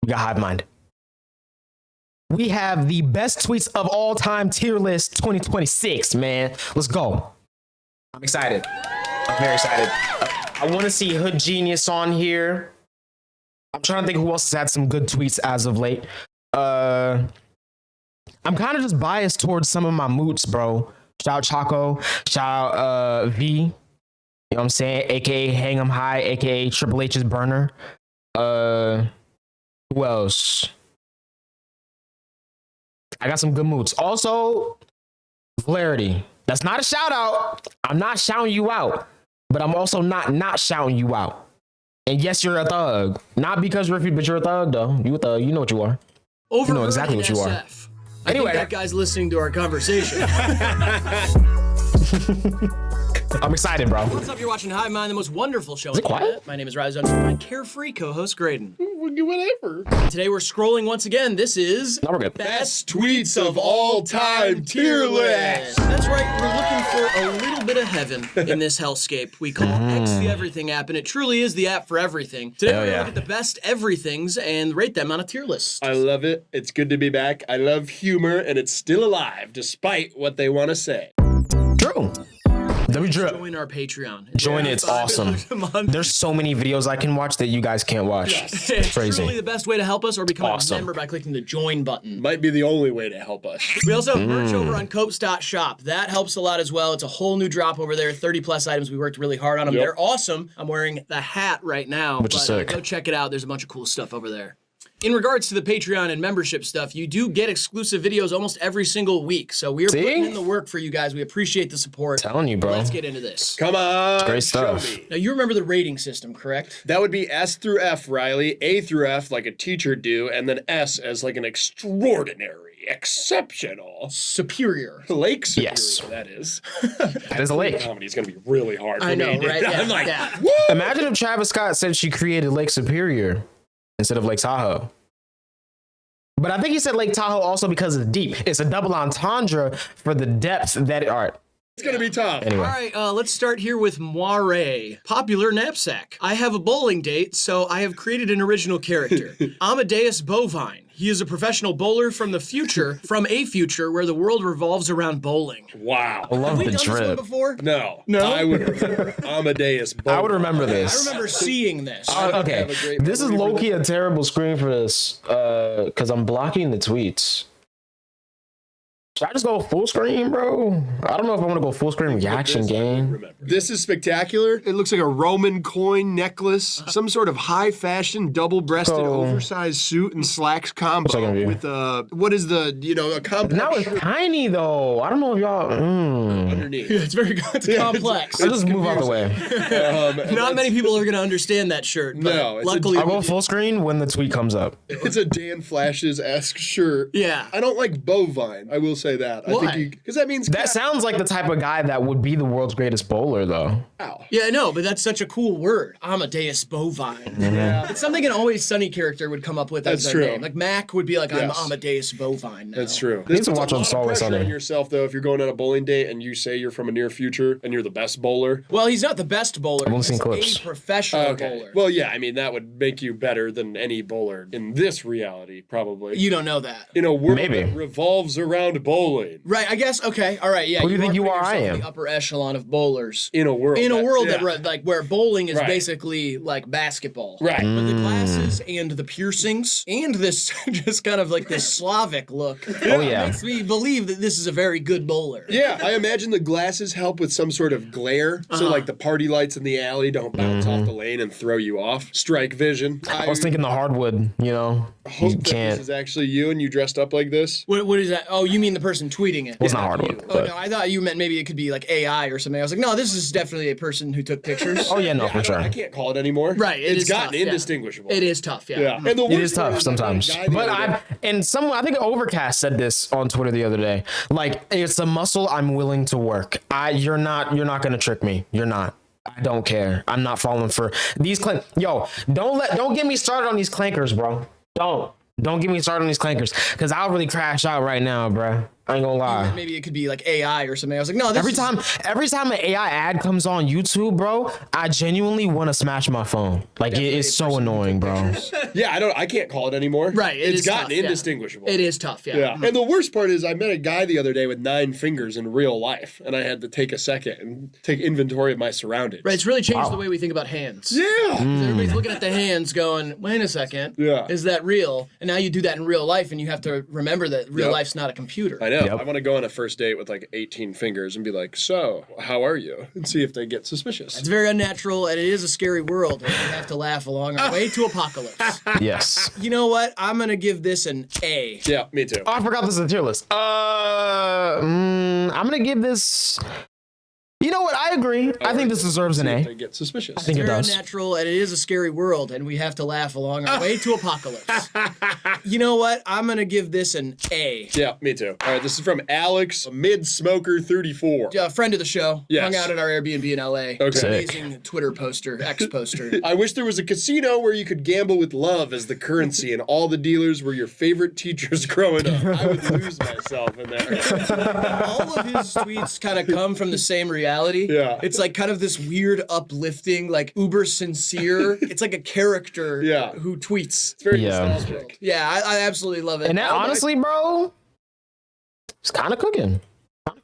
We got HiveMind. We have the best tweets of all time tier list 2026, man. Let's go. I'm excited. I'm very excited. I want to see Hood Genius on here. I'm trying to think who else has had some good tweets as of late. I'm kind of just biased towards some of my moots, bro. Shout out Chaco. Shout out V. You know what I'm saying? AKA Hang 'em High, AKA Triple H's burner. Who else? I got some good moods. Also, Valerity. That's not a shout out. I'm not shouting you out, but I'm also not shouting you out. And yes, you're a thug. Not because you're but you're a thug though. You a thug. You know what you are. You know exactly what you are. Anyway, I think that guy's listening to our conversation. I'm excited, bro. What's up? You're watching HiveMind, the most wonderful show. Is it quiet? My name is Rise Under my carefree co-host Graydon. Whatever. And today we're scrolling once again. This is No, we're good. Best tweets of all time tier list. That's right. We're looking for a little bit of heaven in this hellscape we call X the Everything app, and it truly is the app for everything. Today we're gonna look at the best everythings and rate them on a tier list. I love it. It's good to be back. I love humor, and it's still alive despite what they want to say. True. Join our Patreon. Join it. It's awesome. There's so many videos I can watch that you guys can't watch. Yes. It's crazy. truly the best way to help us or become a member by clicking the join button. Might be the only way to help us. We also have merch over on copes.shop. That helps a lot as well. It's a whole new drop over there. 30 plus items. We worked really hard on them. Yep. They're awesome. I'm wearing the hat right now. Which is sick. Go check it out. There's a bunch of cool stuff over there. In regards to the Patreon and membership stuff, you do get exclusive videos almost every single week. So we are putting in the work for you guys. We appreciate the support. Telling you, bro. Let's get into this. Come on. Great stuff. Now, you remember the rating system, correct? That would be S through F, Riley. A through F like a teacher do, and then S as like an extraordinary, exceptional, superior. Lake superior, yes. That is. That is a lake. Comedy is going to be really hard for I know, me. right? Yeah, I'm like, yeah. Imagine if Travis Scott said she created Lake Superior instead of Lake Tahoe. But I think he said Lake Tahoe also because it's deep. It's a double entendre for the depths that it are. It's going to be tough. Anyway. All right, let's start here with Moire. Popular knapsack. I have a bowling date, so I have created an original character. Amadeus Bovine. He is a professional bowler from a future where the world revolves around bowling. Wow. I love Have we the done this one drip. before? No. I would remember Amadeus Bovine. I would remember I this. remember seeing this. Okay, have a great this is memory for low-key a terrible screen for this because I'm blocking the tweets. Should I just go full screen, bro? I don't know if I want to go full screen reaction game. This is spectacular. It looks like a Roman coin necklace, some sort of high-fashion, double-breasted, oversized suit and slacks combo with what is a complex Now it's tiny though. I don't know if y'all. underneath. It's very good. It's complex. I'll just move out the way. Not many people are going to understand that shirt. But No, it's luckily, I'll go full screen when the tweet comes up. It's a Dan Flashes-esque shirt. Yeah. I don't like bovine. I will say that. Why? I think because that means That sounds like the type of guy that would be the world's greatest bowler, though. cow. Yeah, I know, but that's such a cool word. Amadeus Bovine. Yeah. It's something an Always Sunny character would come up with as That's their true. name. Like Mac would be like, I'm Yes. Amadeus Bovine now. That's true. I need to puts watch a on lot of Always pressure Sunny. on yourself though if you're going on a bowling date and you say you're from a near future and you're the best bowler. Well, he's not the best bowler. I've only seen He's clips. a professional bowler. Well, yeah, I mean that would make you better than any bowler in this reality, probably. You don't know that. In a world Maybe. that revolves around bowling. Right, I guess, okay, all right, yeah. Who do you think you putting are? I yourself in am. the upper echelon of bowlers. In a world. That like where bowling is Right. basically like basketball. Right. But the glasses and the piercings and this just kind of like this Slavic look Oh, yeah. makes me believe that this is a very good bowler. Yeah, I imagine the glasses help with some sort of glare, so like the party lights in the alley don't bounce off the lane and throw you off. Strike vision. I was thinking the hardwood, you know. hope You that this can't. is actually you and you dressed up like this. What is that? Oh, you mean the person tweeting it? Well, it's not hardwood. Oh, But, no, I thought you meant maybe it could be like AI or something. I was like, no, this is definitely a person who took pictures. oh, yeah, no, for sure. I can't call it anymore. Right, it It's is gotten tough, yeah. indistinguishable. It is tough, yeah. Yeah. And the It worst is tough part sometimes. that guy the But other day- I think Overcast said this on Twitter the other day. Like, it's a muscle I'm willing to work. You're not gonna trick me. You're not. I don't care. I'm not falling for these Yo, don't get me started on these clankers, bro. Don't get me started on these clankers, because I'll really crash out right now, bro. I ain't gonna lie. Maybe it could be like AI or something. I was like, no, this Every time an AI ad comes on YouTube, bro, I genuinely want to smash my phone. Like it's so annoying, bro. Yeah, I can't call it anymore. Right, It's gotten indistinguishable. It is tough, yeah. Yeah. And the worst part is I met a guy the other day with 9 fingers in real life, and I had to take a second and take inventory of my surroundings. Right, it's really changed the way we think about hands. Yeah. 'Cause everybody's looking at the hands going, wait a second, Yeah. is that real? And now you do that in real life, and you have to remember that real life's not a computer. I know. I want to go on a first date with like 18 fingers and be like, so, how are you? And see if they get suspicious. It's very unnatural, and it is a scary world, and we have to laugh along our way to apocalypse. Yes. You know what? I'm going to give this an A. Yeah, me too. Oh, I forgot this is a tier list. I'm gonna give this. You know what? I agree. I think this deserves an See if A. they get suspicious. I think it Very does. unnatural, and it is a scary world, and we have to laugh along our way to apocalypse. You know what? I'm going to give this an A. Yeah, me too. All right, this is from Alex, mid-smoker 34. A friend of the show. Yes. Hung out at our Airbnb in LA. Okay. Amazing Twitter poster, X poster. I wish there was a casino where you could gamble with love as the currency and all the dealers were your favorite teachers growing up. I would lose myself in there. All of his tweets kind of come from the same reality. Yeah. It's like kind of this weird, uplifting, like uber sincere. It's like a character who tweets. It's very Yeah. nostalgic. Yeah, I absolutely love it. And that, honestly, bro, it's kind of cooking.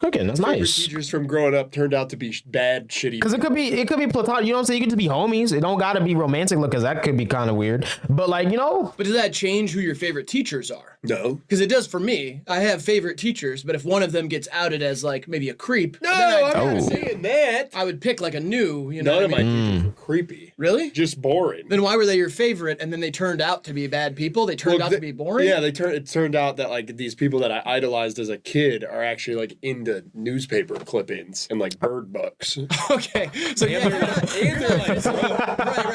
That's Favorite nice. teachers from growing up turned out to be bad, shitty. Because it could be platonic. You know what I'm saying? You get to be homies. It don't gotta be romantic, because that could be kind of weird. But like, you know, But does that change who your favorite teachers are? No. Because it does for me. I have favorite teachers, but if one of them gets outed as like maybe a creep, No, then I'm not saying that. I would pick like a new, you know. None of what I my mean? teachers were creepy. Really? Just boring. Then why were they your favorite and then they turned out to be bad people? They turned out to be boring? Yeah, it turned out that like these people that I idolized as a kid are actually like into newspaper clippings and like bird books. Okay. So yeah,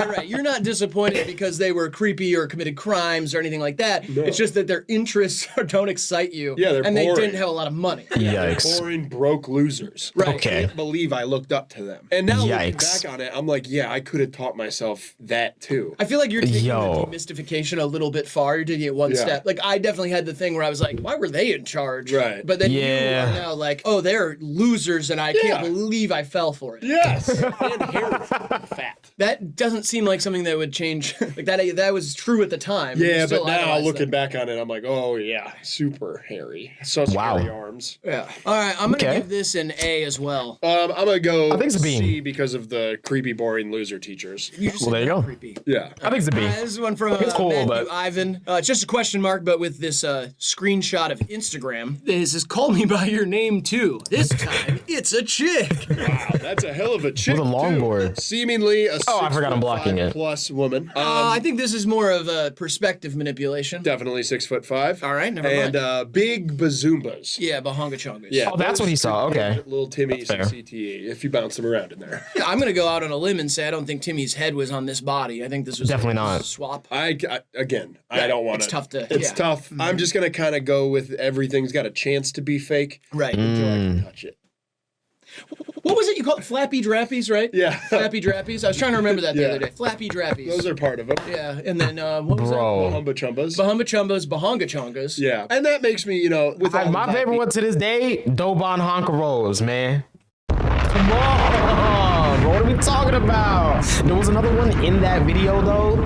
right. You're not disappointed because they were creepy or committed crimes or anything like that. No. It's just that their interests don't excite you. Yeah, they're and they boring. didn't have a lot of money. yikes. Boring, broke losers. Right. Okay. I can't believe I looked up to them. And now looking Yikes. back on it, I'm like, yeah, I could have taught myself that too. I feel like you're taking Yo. the demystification a little bit far. You're taking it one Yeah. step. Like I definitely had the thing where I was like, why were they in charge? Right. But then Yeah. you are now like, oh, they're losers and I can't believe I fell for it. Yes. And hairy, fat. That doesn't seem like something that would change. Like that was true at the time. Yeah, You still but now idolize looking them. back on it, I'm like, oh yeah, super hairy. Such Wow. hairy arms. Yeah. All right, I'm gonna Okay. give this an A as well. I'm gonna go think it's a B. C because of the creepy, boring loser teachers. You just Well, there you go. creepy. Yeah. I think it's a B. All right, this is one from It's cool, Matthew but- Ivan. It's just a question mark, but with this screenshot of Instagram. This is "Call me by your name too." This time it's a chick. Wow, that's a hell of a chick. With a too. longboard. Seemingly a Oh, I forgot I'm blocking 6'5" it. plus woman. I think this is more of a perspective manipulation. Definitely 6'5". All right, never and mind. Big bazoombas. Yeah, Bahonga Chongas. Yeah. Oh, that's what he saw. Okay. Little Timmy fair. CTE if you bounce them around in there. Yeah, I'm gonna go out on a limb and say I don't think Timmy's head was on this body. I think this was Definitely a not. swap. I don't want to. It's tough to. It's yeah. tough. I'm just gonna kind of go with everything's got a chance to be fake Right. until I can touch it. What was it you called flappy drappies, right? Yeah. Flappy drappies. I was trying to remember that the Yeah. other day. Flappy drappies. Those are part of them. Yeah, and then what was Bro. Humba chumbas. that? Bahumba Chumbas, Bahonga Chongas. Yeah, and that makes me, with all My the favorite one to this day, Dobon Honka Rose, man. Come on, bro. What are we talking about? There was another one in that video though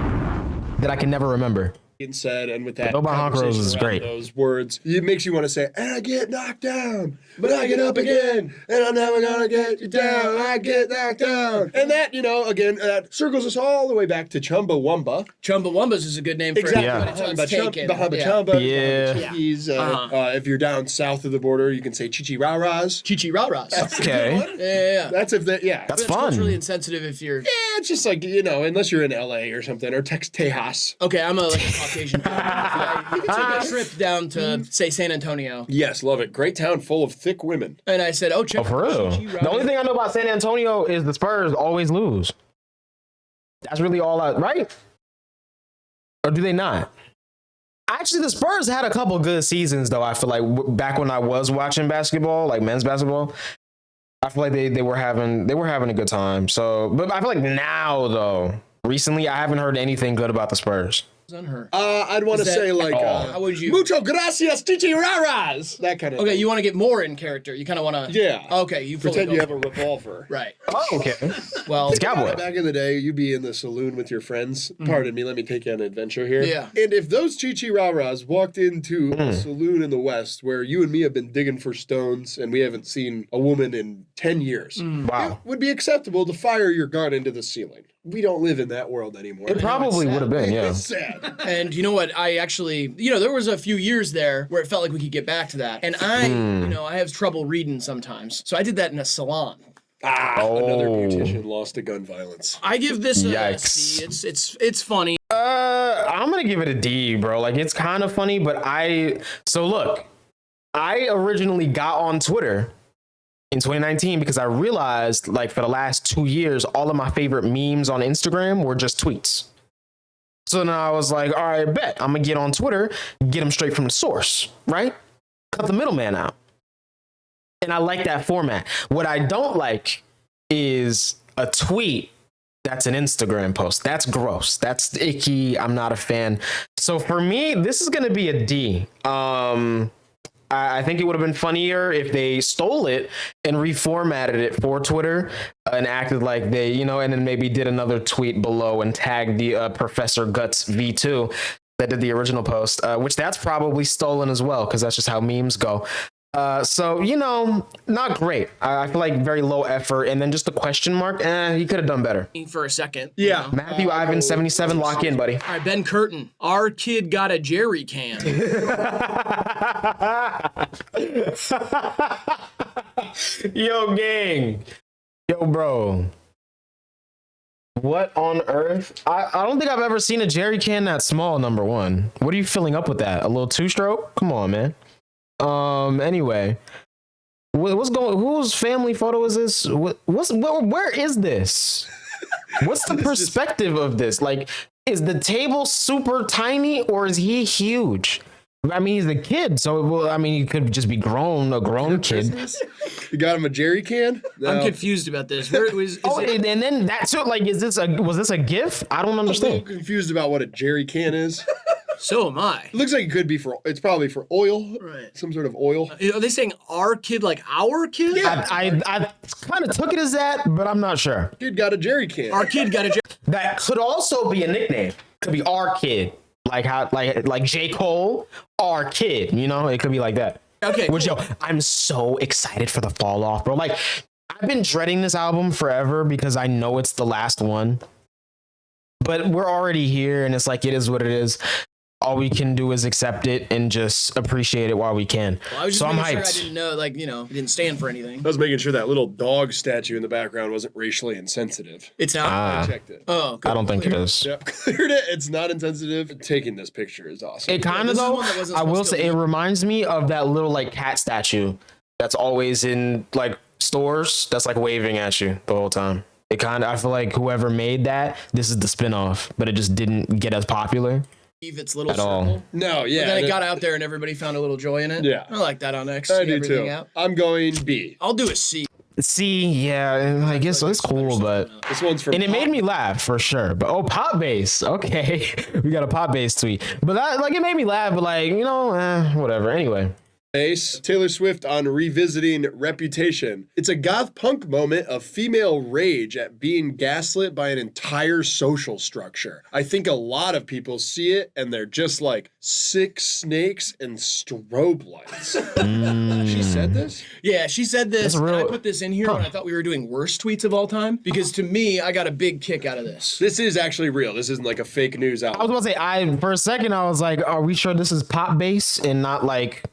that I can never remember. being said, and with that Nobel Hawk Rose conversation is around great. those words, it makes you want to say, and I get knocked down, but I get up again, and I'm never gonna get you down, I get knocked down. And that, again, that circles us all the way back to Chumbawamba. Chumbawambas is a good name for Exactly. it. Yeah. But it's taken. The Hubba Yeah. Chumba, Yeah. the Chickies. If you're down south of the border, you can say Chichi Ra-Ras. Chichi Ra-Ras. Okay. Yeah. That's if that, yeah. That's It's culturally fun. insensitive if you're. Yeah, it's just like, unless you're in LA or something, or Tejas. Okay, I'm a Caucasian. You can take a trip down to, say, San Antonio. Yes, love it. Great town full of thick women. And I said, oh, check Oh, for real. Chichi The only thing I know about San Antonio is the Spurs always lose. That's really all right? Or do they not? Actually, the Spurs had a couple good seasons, though. I feel like back when I was watching basketball, like men's basketball, I feel like they were having a good time. So, but I feel like now, though, recently, I haven't heard anything good about the Spurs. on her. I'd want to say like, how would you? mucho gracias, chichiraras. That kind of Okay, thing. you want to get more in character. You kind of want to. Yeah. Okay, you fully Pretend go you have for a revolver. Right. Oh, okay. Well, It's cowboy. Back in the day, you'd be in the saloon with your friends. Pardon me, let me take you on an adventure here. Yeah. And if those chichiraras walked into a saloon in the West where you and me have been digging for stones and we haven't seen a woman in 10 years, Wow. it would be acceptable to fire your gun into the ceiling. We don't live in that world anymore. It probably would have been, yeah. It's sad. and you know what? I actually, there was a few years there where it felt like we could get back to that. And I have trouble reading sometimes. So I did that in a salon. Another beautician lost to gun violence. I give this a Yikes. C. It's funny. I'm gonna give it a D, bro. Like, it's kind of funny, but so look, I originally got on Twitter in 2019 because I realized, like, for the last 2 years, all of my favorite memes on Instagram were just tweets. So now I was like, all right, bet I'm gonna get on Twitter, get them straight from the source, right? Cut the middleman out. And I like that format. What I don't like is a tweet that's an Instagram post. That's gross. That's icky. I'm not a fan. So for me, this is going to be a D. I think it would have been funnier if they stole it and reformatted it for Twitter and acted like they, and then maybe did another tweet below and tagged the Professor Guts V2 that did the original post, which that's probably stolen as well, because that's just how memes go. So, not great. I feel like very low effort. And then just the question mark, he could have done better. For a second. Yeah. Matthew Ivan 77, lock in, buddy. All right, Ben Curtin. Our kid got a jerry can. Yo, gang. Yo, bro. What on earth? I don't think I've ever seen a jerry can that small, number one. What are you filling up with that? A little two-stroke? Come on, man. Anyway. What's going? Whose family photo is this? Where is this? What's the perspective of this? Like, is the table super tiny or is he huge? I mean, he's a kid, so he could just be a grown kid. You got him a jerry can? No. I'm confused about this. Where was? And then that's too. Like, was this a GIF? I don't I'm a understand. little confused about what a jerry can is. So am I. It looks like it could be it's probably for oil. Right. Some sort of oil. Are they saying our kid like our kid? Yeah. I kind of took it as that, but I'm not sure. Kid got a jerry can. Our kid got a jerry. That could also be a nickname. Could be our kid, like J. Cole, our kid. It could be like that. Okay. Which, Cool. yo, I'm so excited for the fall off, bro. Like, I've been dreading this album forever because I know it's the last one. But we're already here, and it's like, it is what it is. All we can do is accept it and just appreciate it while we can. Well, I was just so I'm making hyped. sure I didn't know, it didn't stand for anything. I was making sure that little dog statue in the background wasn't racially insensitive. It's not. I checked it. Oh, I don't think it is. Yep, cleared it. It's not insensitive. Taking this picture is awesome. It kind of, this is though, one that wasn't I will supposed to say, it be. reminds me of that little, like, cat statue that's always in, like, stores that's, like, waving at you the whole time. I feel like whoever made that, this is the spinoff, but it just didn't get as popular. Its little At circle. all. No, yeah. But then it got out there and everybody found a little joy in it. Yeah. I like that on X. I See do everything too. out. I'm going B. I'll do a C. See, yeah, and I guess it's cool, but... This one's from And it made me laugh, for sure. But, pop bass. Okay. We got a pop bass tweet. But, it made me laugh, but, whatever. Anyway. Ace. Taylor Swift on revisiting Reputation. It's a goth punk moment of female rage at being gaslit by an entire social structure. I think a lot of people see it and they're just like sick snakes and strobe lights. She said this? Yeah, she said this. That's real- And I put this in here when I thought we were doing worst tweets of all time. Because to me, I got a big kick out of this. This is actually real. This isn't like a fake news I was outlet. about to say, for a second, I was like, are we sure this is pop bass and not, like...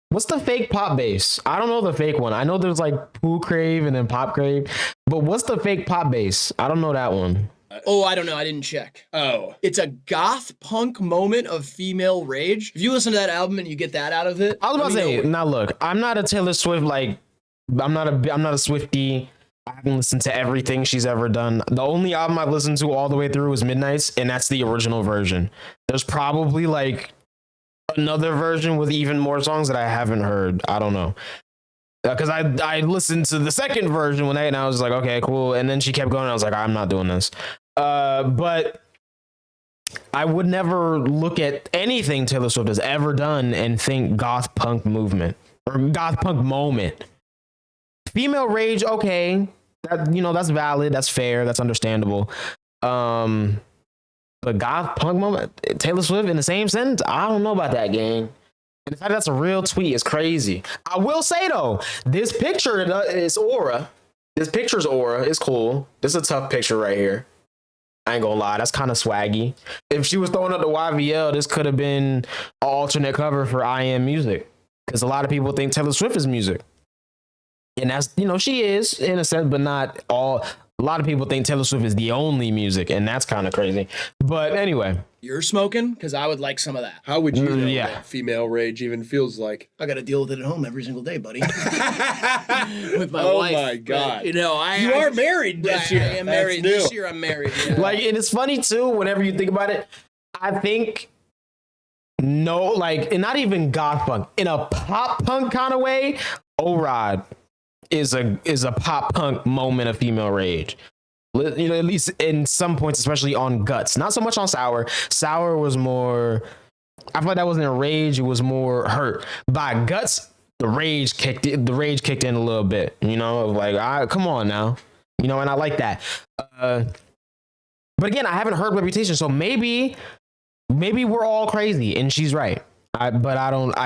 What's the fake pop bass? I don't know the fake one. I know there's like Pooh Crave and then Pop Crave, but what's the fake pop bass? I don't know that one. Oh, I don't know. I didn't check. Oh. It's a goth punk moment of female rage. If you listen to that album and you get that out of it, I was about to say, now look, I'm not a Taylor Swift, I'm not a Swiftie. I haven't listened to everything she's ever done. The only album I've listened to all the way through was Midnight's, and that's the original version. There's probably another version with even more songs that I haven't heard. I don't know. Because I listened to the second version and I was like, okay, cool. And then she kept going. And I was like, I'm not doing this. But I would never look at anything Taylor Swift has ever done and think goth punk movement or goth punk moment. Female rage, okay, that, you know, that's valid, that's fair, that's understandable. But goth punk moment, Taylor Swift in the same sentence, I don't know about that, gang. And the fact that's a real tweet is crazy. I will say though, this picture is aura. This picture's aura is cool. This is a tough picture right here. I ain't gonna lie, that's kind of swaggy. If she was throwing up the YVL, this could have been an alternate cover for I Am Music. Because a lot of people think Taylor Swift is music. And that's, you know, she is in a sense, but not all. A lot of people think Taylor Swift is the only music, and that's kind of crazy. But anyway. You're smoking? Because I would like some of that. How would you know what female rage even feels like? I got to deal with it at home every single day, buddy. With my Oh wife. my God. You know, You are married this year. I am married. That's new. This year I'm married. Yeah. Like, and it's funny too, whenever you think about it, I think no, like, and not even goth punk, in a pop punk kind of way, O-Rod is a pop punk moment of female rage. You know, at least in some points, especially on Guts. Not so much on Sour. Sour was more, I feel like that wasn't a rage, it was more hurt. By Guts, the rage kicked in a little bit, you know, of like, come on now. You know, and I like that. But again, I haven't heard Reputation, so maybe we're all crazy and she's right. I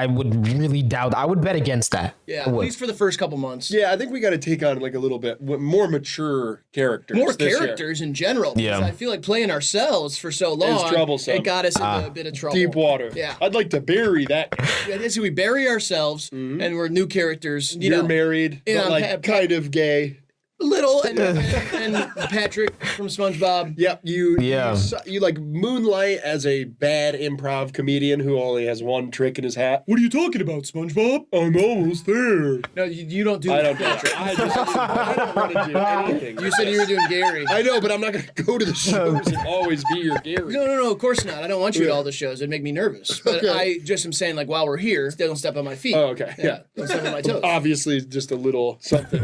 would really doubt. I would bet against that. Yeah, at least for the first couple months. Yeah, I think we got to take on like a little bit more mature characters. More characters in general. Yeah. I feel like playing ourselves for so long. It's troublesome. It got us into a bit of trouble. Deep water. Yeah. I'd like to bury that. So we bury ourselves and we're new characters. You're married, but like kind of gay. Little and Patrick from SpongeBob. Yep, you like moonlight as a bad improv comedian who only has one trick in his hat. What are you talking about, SpongeBob? I'm almost there. No, you don't do I that. don't do I don't want to do anything. You said you were doing Gary. I know, but I'm not going to go to the shows and always be your Gary. No, of course not. I don't want you at all the shows. It'd make me nervous. But Okay. I just am saying, like, while we're here, don't step on my feet. Oh, okay. Yeah. Don't step on my toes. Obviously, just a little something.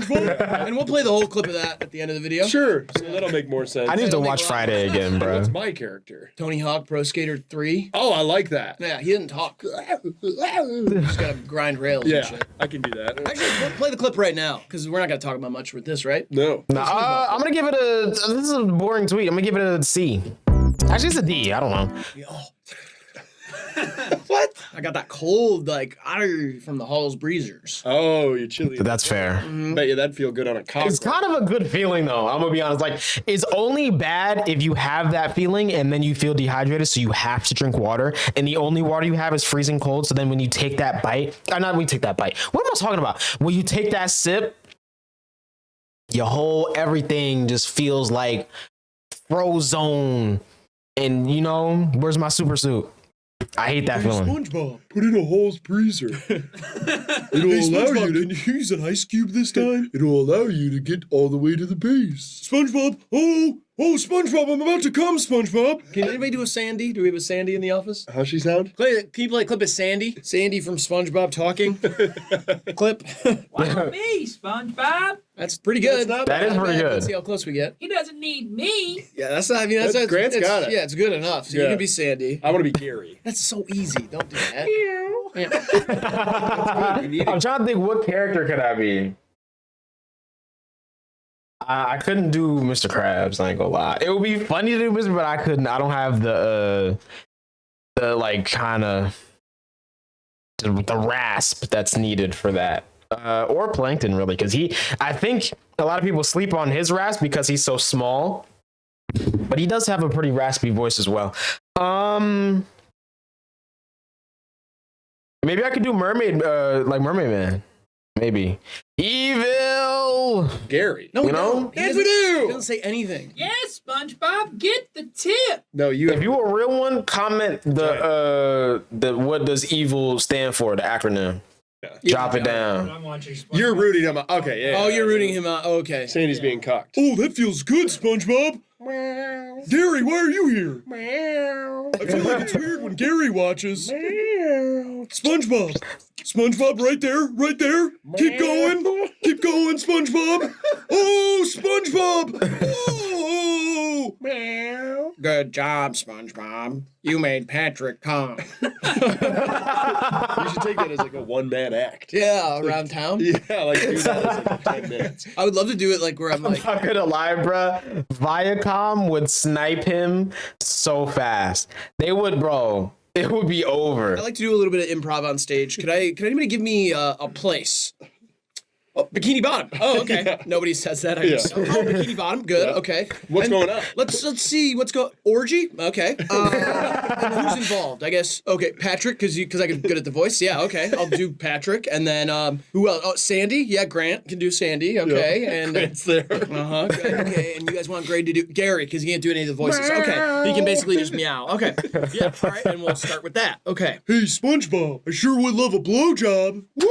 And we'll play the whole clip of that at the end of the video. Sure. So that'll make more sense. I need to watch Friday again, bro. What's my character? Tony Hawk Pro Skater 3. Oh, I like that. Yeah, he didn't talk. Just gotta grind rails and Yeah, shit. I can do that. Actually, we'll play the clip right now, because we're not gonna talk about much with this, right? No. I'm gonna give it this is a boring tweet. I'm gonna give it a C. Actually, it's a D. I don't know. What? I got that cold, like, from the Halls Breezers. Oh, you're chilly. That's fair. Bet you that'd feel good on a cocktail. It's kind of a good feeling though. I'm gonna be honest. Like, it's only bad if you have that feeling and then you feel dehydrated, so you have to drink water, and the only water you have is freezing cold. So then when you take that bite, not when you take that bite. What am I talking about? When you take that sip, your whole everything just feels like Frozone. And you know, where's my super suit? I hate that feeling. SpongeBob, put in a Halls Breezer. It'll allow you to... Can you use an ice cube this time? It'll allow you to get all the way to the base. SpongeBob, oh, SpongeBob, I'm about to come, SpongeBob. Can anybody do a Sandy? Do we have a Sandy in the office? How's she sound? Can you play a clip of Sandy? Sandy from SpongeBob talking. Clip. Why not me, SpongeBob? That's pretty good. That is pretty good. Let's see how close we get. He doesn't need me. Yeah, that's not. I mean, that's Grant's got it. Yeah, it's good enough. So you Yeah. can be Sandy. I want to be Gary. That's so easy. Don't do that. Yeah. I'm trying to think, what character could I be? I couldn't do Mr. Krabs. I ain't gonna lie. It would be funny to do Mr. But I couldn't. I don't have the like kind of the rasp that's needed for that. Or Plankton, really, because I think a lot of people sleep on his rasp because he's so small, but he does have a pretty raspy voice as well. Maybe I could do Mermaid, like Mermaid Man. Maybe evil. Gary. No, You know? He Yes, we do. He doesn't say anything. Yes, SpongeBob, get the tip. No, you If you a real one, comment the what does evil stand for? The acronym. Drop it down. I'm watching SpongeBob. You're rooting him out. Okay, yeah. Oh, you're rooting him out. Okay. Sandy's being cocked. Oh, that feels good, SpongeBob. Gary, why are you here? I feel like it's weird when Gary watches. SpongeBob. SpongeBob, right there, right there. Keep going, SpongeBob. Oh, SpongeBob. Oh. Good job, SpongeBob. You made Patrick calm. You should take that as like a one-man act. Yeah, around town. Yeah, like do that as like 10 minutes. I would love to do it like where I'm like, Not gonna lie, bruh. Viacom would snipe him so fast. They would, bro. It would be over. I like to do a little bit of improv on stage. Could anybody give me a place? Oh, Bikini Bottom. Oh, okay. Yeah. Nobody says that. Yeah. Bikini Bottom. Good. Yeah. Okay. What's going on? Let's see. Orgy. Okay. And who's involved? I guess. Okay, Patrick, because I can good at the voice. Yeah. Okay. I'll do Patrick, and then who else? Oh, Sandy. Yeah, Grant can do Sandy. Okay. Yeah. And Grant's there. Okay. And you guys want Greg to do Gary because he can't do any of the voices. Okay. He can basically just meow. Okay. Yeah. All right. And we'll start with that. Okay. Hey, SpongeBob, I sure would love a blowjob. Woo!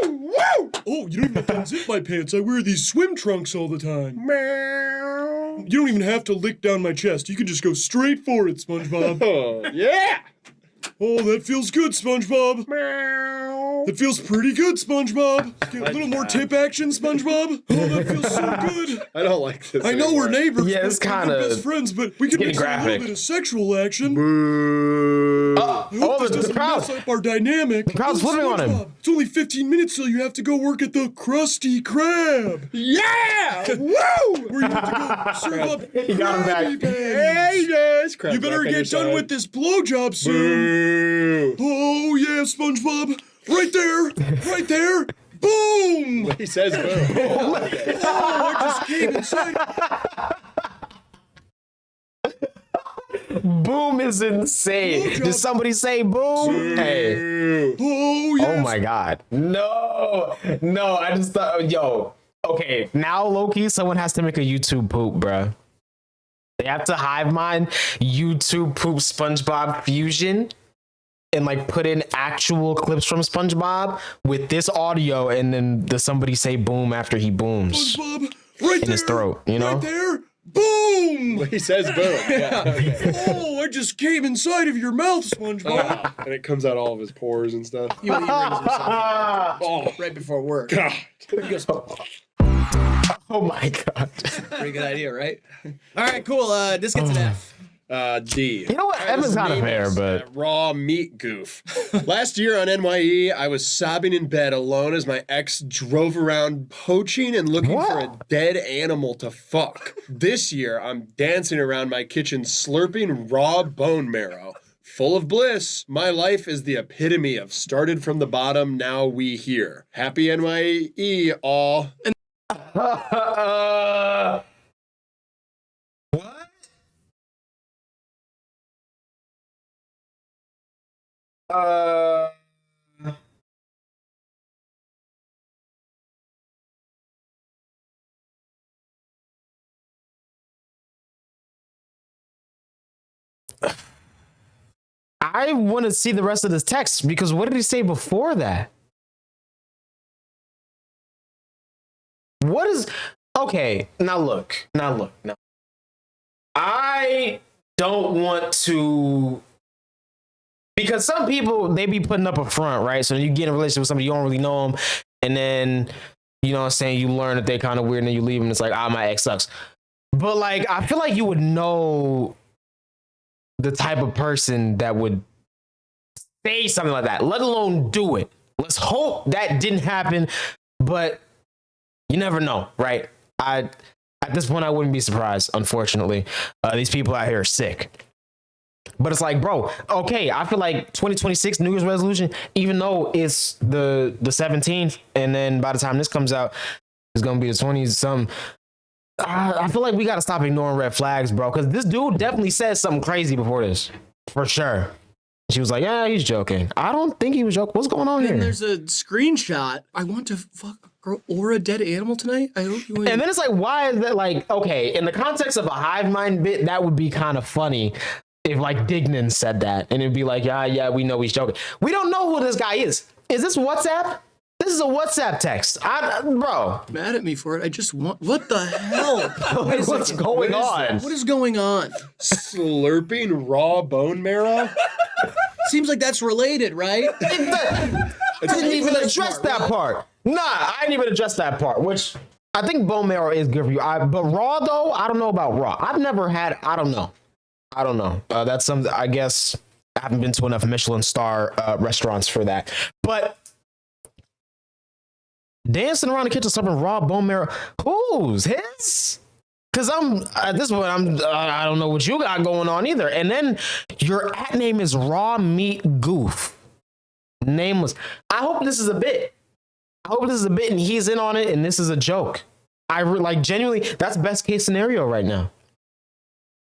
Woo! Oh, you don't even have to unzip my pants. I wear these swim trunks all the time. Meow. You don't even have to lick down my chest. You can just go straight for it, SpongeBob. Oh, yeah! Oh, that feels good, SpongeBob. Meow. That feels pretty good, SpongeBob. Get a little more tip action, SpongeBob. Oh, that feels so good. I don't like this. I know we're neighbors. Yeah, it's but we're kinda best friends, but we can getting mix a little graphic. bit of sexual action. Boo. I hope this the doesn't crowd. mess up our dynamic. crowd's Oh, flipping on him. SpongeBob, it's only 15 minutes till you have to go work at the Krusty Krab. Yeah! Woo! Where you have to go serve up He got him back. Krabby Patties. Hey guys! You better get done with this blowjob soon. Oh yeah, SpongeBob! Right there! Right there! Boom! He says boom. Oh, I just came inside. Boom is insane. Blowjob. Did somebody say boom? Hey. Oh yeah. Oh my God. No. I just thought, yo. Okay, now Loki, someone has to make a YouTube poop, bruh. They have to HiveMind YouTube poop SpongeBob fusion and like put in actual clips from SpongeBob with this audio, and then does somebody say boom after he booms SpongeBob, right in his throat, you know? Right there. Boom! He says boom. Yeah. Oh, I just came inside of your mouth, SpongeBob. And it comes out all of his pores and stuff. He rings himself right before work. God. He goes, Oh my God. pretty good idea, right? All right, cool. This gets an F. D. You know what? Evan's not fair, but Raw meat goof. Last year on NYE, I was sobbing in bed alone as my ex drove around poaching and looking for a dead animal to fuck. This year, I'm dancing around my kitchen slurping raw bone marrow. Full of bliss, my life is the epitome of started from the bottom, now we here. Happy NYE, all. what? I want to see the rest of this text because what did he say before that? What is okay? Now look. I don't want to, because some people, they be putting up a front, right? So you get in a relationship with somebody, you don't really know them, and then, you know what I'm saying, you learn that they're kind of weird and then you leave them, it's like, my ex sucks. But like, I feel like you would know the type of person that would say something like that, let alone do it. Let's hope that didn't happen, but you never know, right? At this point, I wouldn't be surprised, unfortunately. These people out here are sick. But it's like, bro, okay, I feel like 2026 New Year's resolution, even though it's the 17th, and then by the time this comes out, it's going to be the 20s something. I feel like we got to stop ignoring red flags, bro, because this dude definitely said something crazy before this, for sure. She was like, yeah, he's joking. I don't think he was joking. What's going on And here? there's a screenshot. I want to fuck a girl or a dead animal tonight. I hope you win. And then it's like, why is that like, okay, in the context of a hive mind bit, that would be kind of funny if like Dignan said that and it'd be like, yeah, we know he's joking. We don't know who this guy is. Is this WhatsApp? This is a WhatsApp text. Bro. Mad at me for it. I just want. What the hell? Like, what's going on? What is going on? Slurping raw bone marrow? Seems like that's related, right? I didn't even address that part. Nah, I didn't even address that part, which I think bone marrow is good for you. But raw, though, I don't know about raw. I've never had, I don't know. I don't know. That's something, I guess I haven't been to enough Michelin star restaurants for that. But dancing around the kitchen, serving raw bone marrow. Who's his? Because I'm at this point, I don't know what you got going on either. And then your at name is Raw Meat Goof. Nameless. I hope this is a bit. And he's in on it, and this is a joke. Like genuinely, that's best case scenario right now.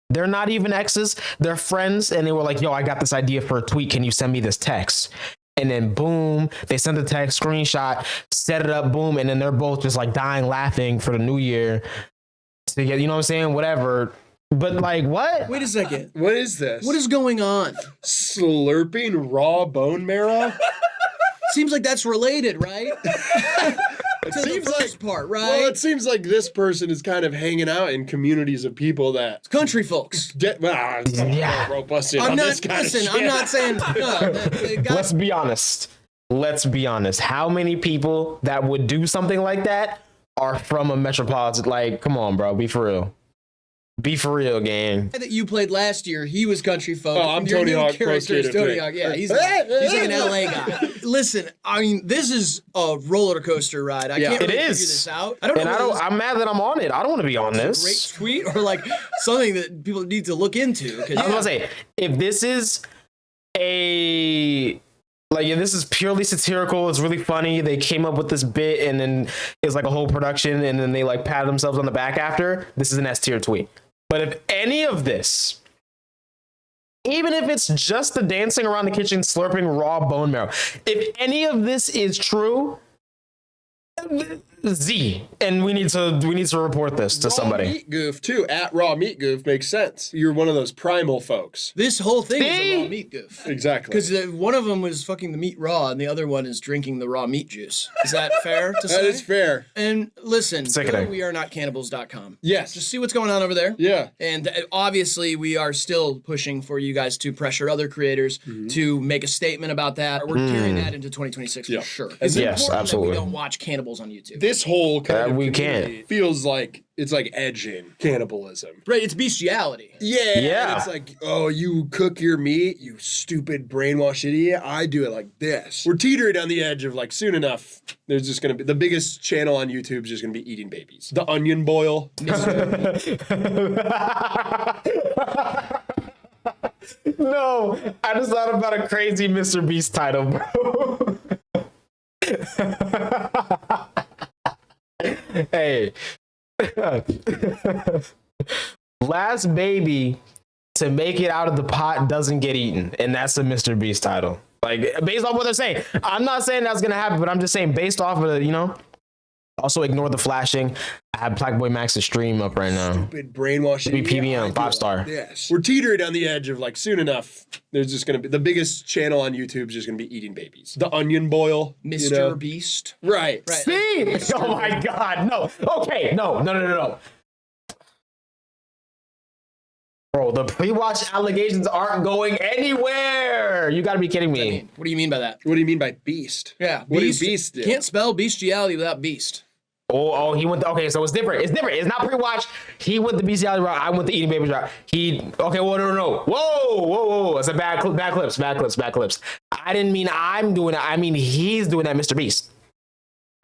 They're not even exes, they're friends, and they were like, yo, I got this idea for a tweet. Can you send me this text? And then boom, they sent the text, screenshot, set it up, boom, and then they're both just like dying laughing for the new year. So, yeah, you know what I'm saying? Whatever. But like, what? Wait a second. What is this? What is going on? Slurping raw bone marrow? Seems like that's related, right? It To seems the like first part, right? Well, it seems like this person is kind of hanging out in communities of people that Country folks. Yeah. rope us in I'm on not, this kind of listen, shit. I'm not saying, no. Let's be honest. How many people that would do something like that are from a metropolitan? Like, come on, bro. Be for real. Be for real, gang. That you played last year, he was country folk. Oh, I'm Your Tony new Hawk, character Pro is Skater Tony 3. Hawk. Yeah, he's like an LA guy. Listen, I mean, this is a roller coaster ride. I can't It really is. figure this out. I don't know. And whether this I'm mad that I'm on it. I don't want to be on is a this. great tweet or like something that people need to look into. I was gonna say, if this is if this is purely satirical, it's really funny. They came up with this bit, and then it's like a whole production, and then they like pat themselves on the back after. This is an S tier tweet. But if any of this, even if it's just the dancing around the kitchen, slurping raw bone marrow, if any of this is true, Z, and we need to report this to somebody. Raw Meat Goof too. At Raw Meat Goof makes sense. You're one of those primal folks. This whole thing is a See? raw meat goof. Exactly. Because one of them was fucking the meat raw, and the other one is drinking the raw meat juice. Is that fair to say? That is fair. And listen, go to Sickening. wearenotcannibals.com. Yes. Just see what's going on over there. Yeah. And obviously, we are still pushing for you guys to pressure other creators to make a statement about that. We're carrying that into 2026 Yeah. for sure. And It's yes, important absolutely. that we don't watch cannibals on YouTube. This whole kind of we community can't. feels like it's like edging cannibalism. Right, it's bestiality. Yeah. Yeah. And it's like, oh, you cook your meat, you stupid brainwashed idiot. I do it like this. We're teetering on the edge of like soon enough, there's just gonna be the biggest channel on YouTube is just gonna be eating babies. The onion boil. No, I just thought about a crazy Mr. Beast title, bro. Hey. Last baby to make it out of the pot doesn't get eaten. And that's a Mr. Beast title. Like, based off what they're saying. I'm not saying that's going to happen, but I'm just saying based off of the, Also, ignore the flashing. I have Black Boy Max's stream up right now. Stupid brainwashed Be idiot. PBM, I do 5-star. it like this. We're teetering on the edge of like soon enough, there's just gonna be the biggest channel on YouTube is just gonna be eating babies. The onion boil. Mr. Beast. Right. Right. See? Oh my God. No. Okay. No. Bro, the pre-watch allegations aren't going anywhere. You gotta be kidding me. What do you mean by that? What do you mean by beast? Yeah, What beast. do beast do? Can't spell bestiality without beast. Oh, he went. Okay, so it's different. It's not pre-watch. He went the bestiality route. I went the eating babies route. Okay. Well, no. Whoa. It's a bad clips. I didn't mean I'm doing it. I mean he's doing that, Mr. Beast.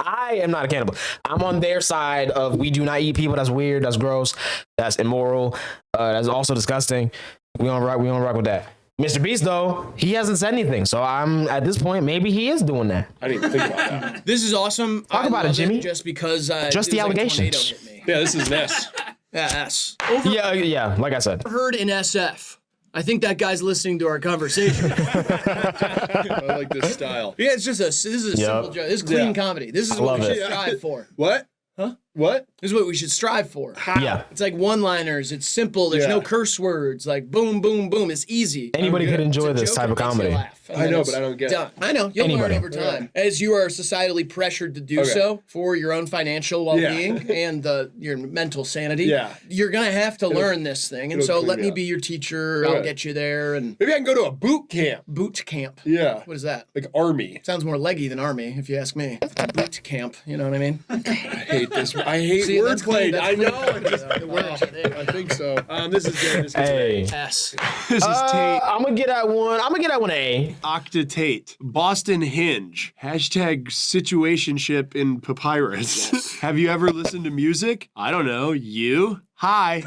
I am not a cannibal. I'm on their side of we do not eat people. That's weird. That's gross. That's immoral. That's also disgusting. We don't rock with that. Mr. Beast, though, he hasn't said anything. So I'm at this point, maybe he is doing that. I didn't even think about that. This is awesome. Talk I about it, love Jimmy. Just because Just the it was like a allegations. tornado hit me. Yeah, this is Ness. Yeah, S. Yeah. Like I said. Heard in SF. I think that guy's listening to our conversation. I like this style. Yeah, it's just this is a simple joke. This is clean comedy. This is what love we should it. strive for. What? Huh? What? This is what we should strive for. Yeah. It's like one-liners. It's simple. There's no curse words. Like boom, boom, boom. It's easy. Anybody could enjoy It's a this joke type of that makes you comedy. laugh, and I then know, it's but I don't get it. done. I know. You'll Anybody. learn over time as you are societally pressured to do so for your own financial well-being and your mental sanity. Yeah. You're gonna have to learn this thing, and it'll so clean let you me up. be your teacher. Okay. I'll get you there. And Maybe I can go to a boot camp. boot camp. Yeah. What is that? Like army. Sounds more leggy than army, if you ask me. Boot camp. You know what I mean? I hate this. I hate See, that's wordplay. clean, I that's know. clean. It works, I think. I think so. This is good. This is Hey, S. This is Tate. I'm gonna get that one. I'm gonna get that one A. Octatate. Boston Hinge. Hashtag situationship in papyrus. Have you ever listened to music? I don't know. You? Hi.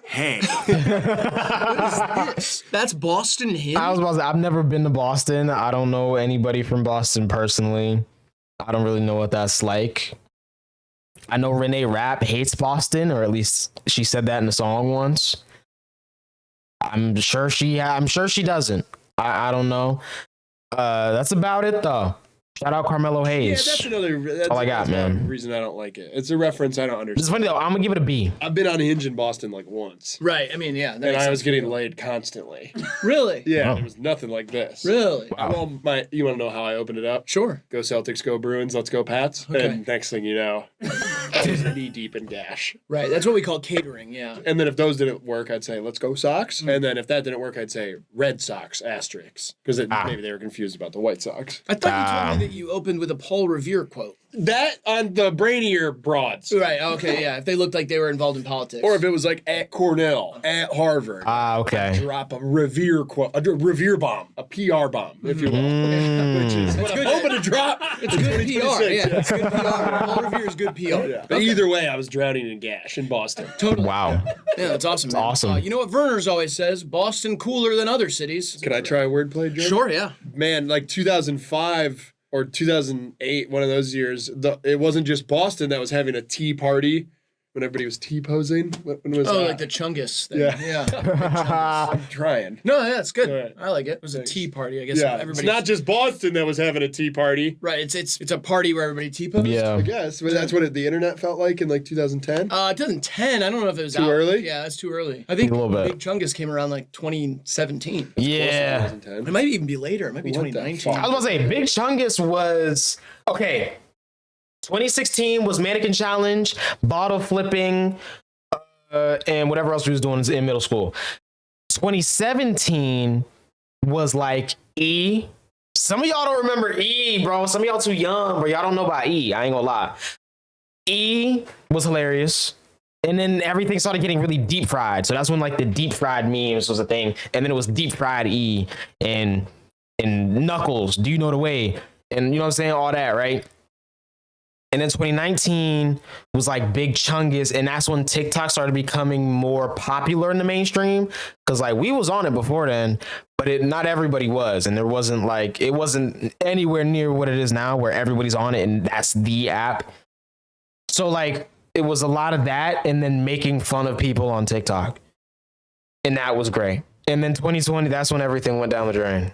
Hey. That's Boston Hinge. I was about to say, I've never been to Boston. I don't know anybody from Boston personally. I don't really know what that's like. I know Renee Rapp hates Boston, or at least she said that in a song once. I'm sure she doesn't. I don't know. That's about it though. Shout out Carmelo Yeah, Hayes. that's another. all I got, man. Reason I don't like it. It's a reference I don't This is understand. funny though. I'm gonna give it a B. I've been on Hinge in Boston like once, Right. I mean, yeah. that and makes I was sense. getting laid constantly. Really? Yeah, Oh. it was nothing like this. Really? Well, you want to know how I opened it up? Sure. Go Celtics, go Bruins, let's go Pats. Okay. And next thing you know, I was knee deep in gash. Right. That's what we call catering. Yeah. And then if those didn't work, I'd say let's go Sox. And then if that didn't work, I'd say Red Sox asterisks because maybe they were confused about the White Sox. I thought you told me that you opened with a Paul Revere quote. That on the brainier broads. Right. Okay. Yeah. If they looked like they were involved in politics. Or if it was like at Cornell, at Harvard. Okay. Drop a Revere quote, a Revere bomb, a PR bomb, if you will. Which is what I'm hoping to drop. it's good PR. Yeah. It's good PR. Paul Revere is good PR. Yeah. But either way, I was drowning in gash in Boston. Totally. Wow. Yeah, that's awesome. Man. awesome. You know what Verner's always says? Boston cooler than other cities. Can I try a wordplay, Joe? Sure. Yeah. Man, like 2005 or 2008, one of those years, it wasn't just Boston that was having a tea party when everybody was T-posing. When was Oh, that? like the Chungus thing. Yeah. Yeah. I'm trying. No, yeah, it's good. All right. I like it. It was a Thanks. tea party. I guess Yeah, it's everybody. not just Boston that was having a tea party. Right. It's a party where everybody T-posed. Yeah. I guess but that's what the internet felt like in like 2010. 2010. I don't know if it was Too out. early? Yeah, that's too early. I think A little bit. Big Chungus came around like 2017. Yeah. 2010. It might even be later. It might be What the 2019. fuck? I was about to say Big Chungus was okay. 2016 was Mannequin Challenge, bottle flipping, and whatever else we was doing in middle school. 2017 was like E. Some of y'all don't remember E, bro. Some of y'all too young, bro. Y'all don't know about E. I ain't gonna lie. E was hilarious. And then everything started getting really deep fried. So that's when like the deep fried memes was a thing. And then it was deep fried E and Knuckles. Do you know the way? And you know what I'm saying? All that, right? And then 2019 was like Big Chungus, and that's when TikTok started becoming more popular in the mainstream. Cause like we was on it before then, but not everybody was, and it wasn't anywhere near what it is now, where everybody's on it, and that's the app. So like it was a lot of that, and then making fun of people on TikTok, and that was great. And then 2020, that's when everything went down the drain.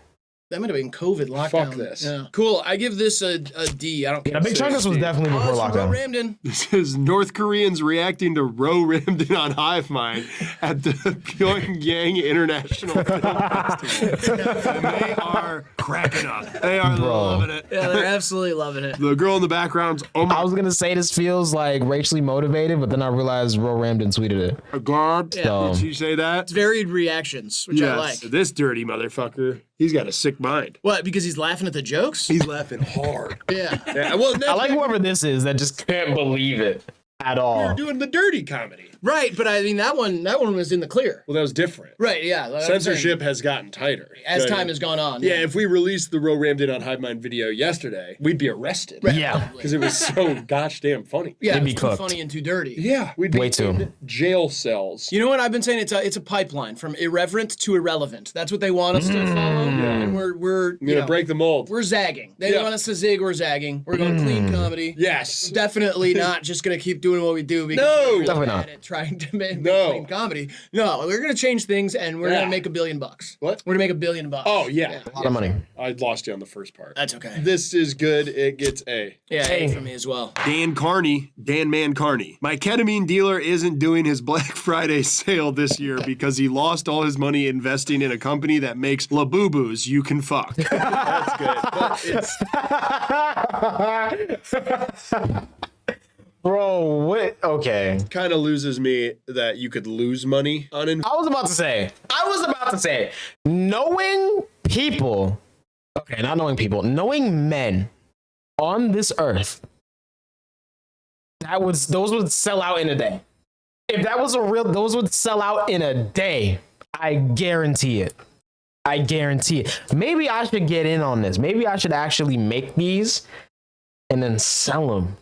That might have been COVID lockdown. Fuck this. Yeah. Cool. I give this a D. I don't care. Yeah, Big Chungus was definitely before Ro lockdown. Ramden. This is North Koreans reacting to Ro Ramden on HiveMind at the Pyongyang International Film Festival. And they are cracking up. They are loving it. Yeah, they're absolutely loving it. The girl in the background's, oh I my was gonna say this feels like racially motivated, but then I realized Ro Ramden tweeted it. God. Yeah. Did she say that? It's varied reactions, which I like. This dirty motherfucker, he's got a sick mind. What? Because he's laughing at the jokes? He's laughing hard. Yeah. Yeah, well, I like whoever this is that just can't believe it at We're all. doing the dirty comedy. Right, but I mean that one was in the clear. Well, that was different. Right, yeah. like I'm Censorship has gotten tighter. saying, as You know what I time mean? has gone on. Yeah, if we released the Ro Ramden on HiveMind video yesterday, we'd be arrested. Yeah. Because it was so gosh damn funny. Yeah, It'd it be was too cooked. funny and too dirty. Yeah, we'd be Way too. in jail cells. You know what I've been saying? It's a pipeline from irreverent to irrelevant. That's what they want us to follow. And we're I'm gonna break the mold. we're zagging. They Yeah. want us to zig, we're zagging. We're going clean comedy. Yes. Definitely not just gonna keep doing what we do because No. we're really Definitely bad not. at trying to make No. clean comedy. No, we're gonna change things and we're Yeah. gonna make $1 billion. What? We're gonna make $1 billion. Oh yeah. A lot of money. I lost you on the first part. That's okay. This is good. It gets A. Yeah, Hey. A for me as well. Dan Carney, Dan Man Carney. My ketamine dealer isn't doing his Black Friday sale this year because he lost all his money investing in a company that makes Labubu's you can fuck. That's good. But it's Bro, what? Okay. kind of loses me that you could lose money on it. I was about to say, knowing people, okay, not knowing people, knowing men on this earth those would sell out in a day. If that was a real, those would sell out in a day. I guarantee it. I guarantee it. Maybe I should get in on this. Maybe I should actually make these and then sell them.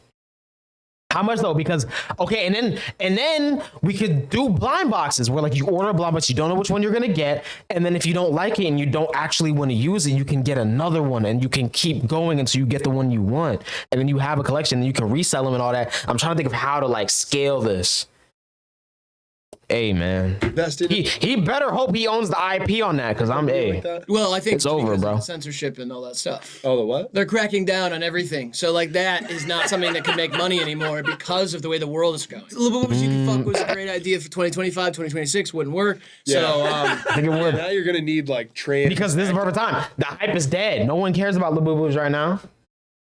How much though? Because okay, and then we could do blind boxes where like you order a blind box, you don't know which one you're gonna get, and then if you don't like it and you don't actually want to use it, you can get another one and you can keep going until you get the one you want, and then you have a collection and you can resell them and all that. I'm trying to think of how to like scale this. Hey man, he better hope he owns the IP on that because I'm Well, I think it's over, bro. Of the censorship and all that stuff. Oh, the what? They're cracking down on everything. So like that is not something that can make money anymore because of the way the world is going. Labubu's You Can Fuck was a great idea for 2025, 2026 wouldn't work. Yeah. So I think it would. Now you're gonna need like trans Because this is the perfect time. The hype is dead. No one cares about Labubus right now.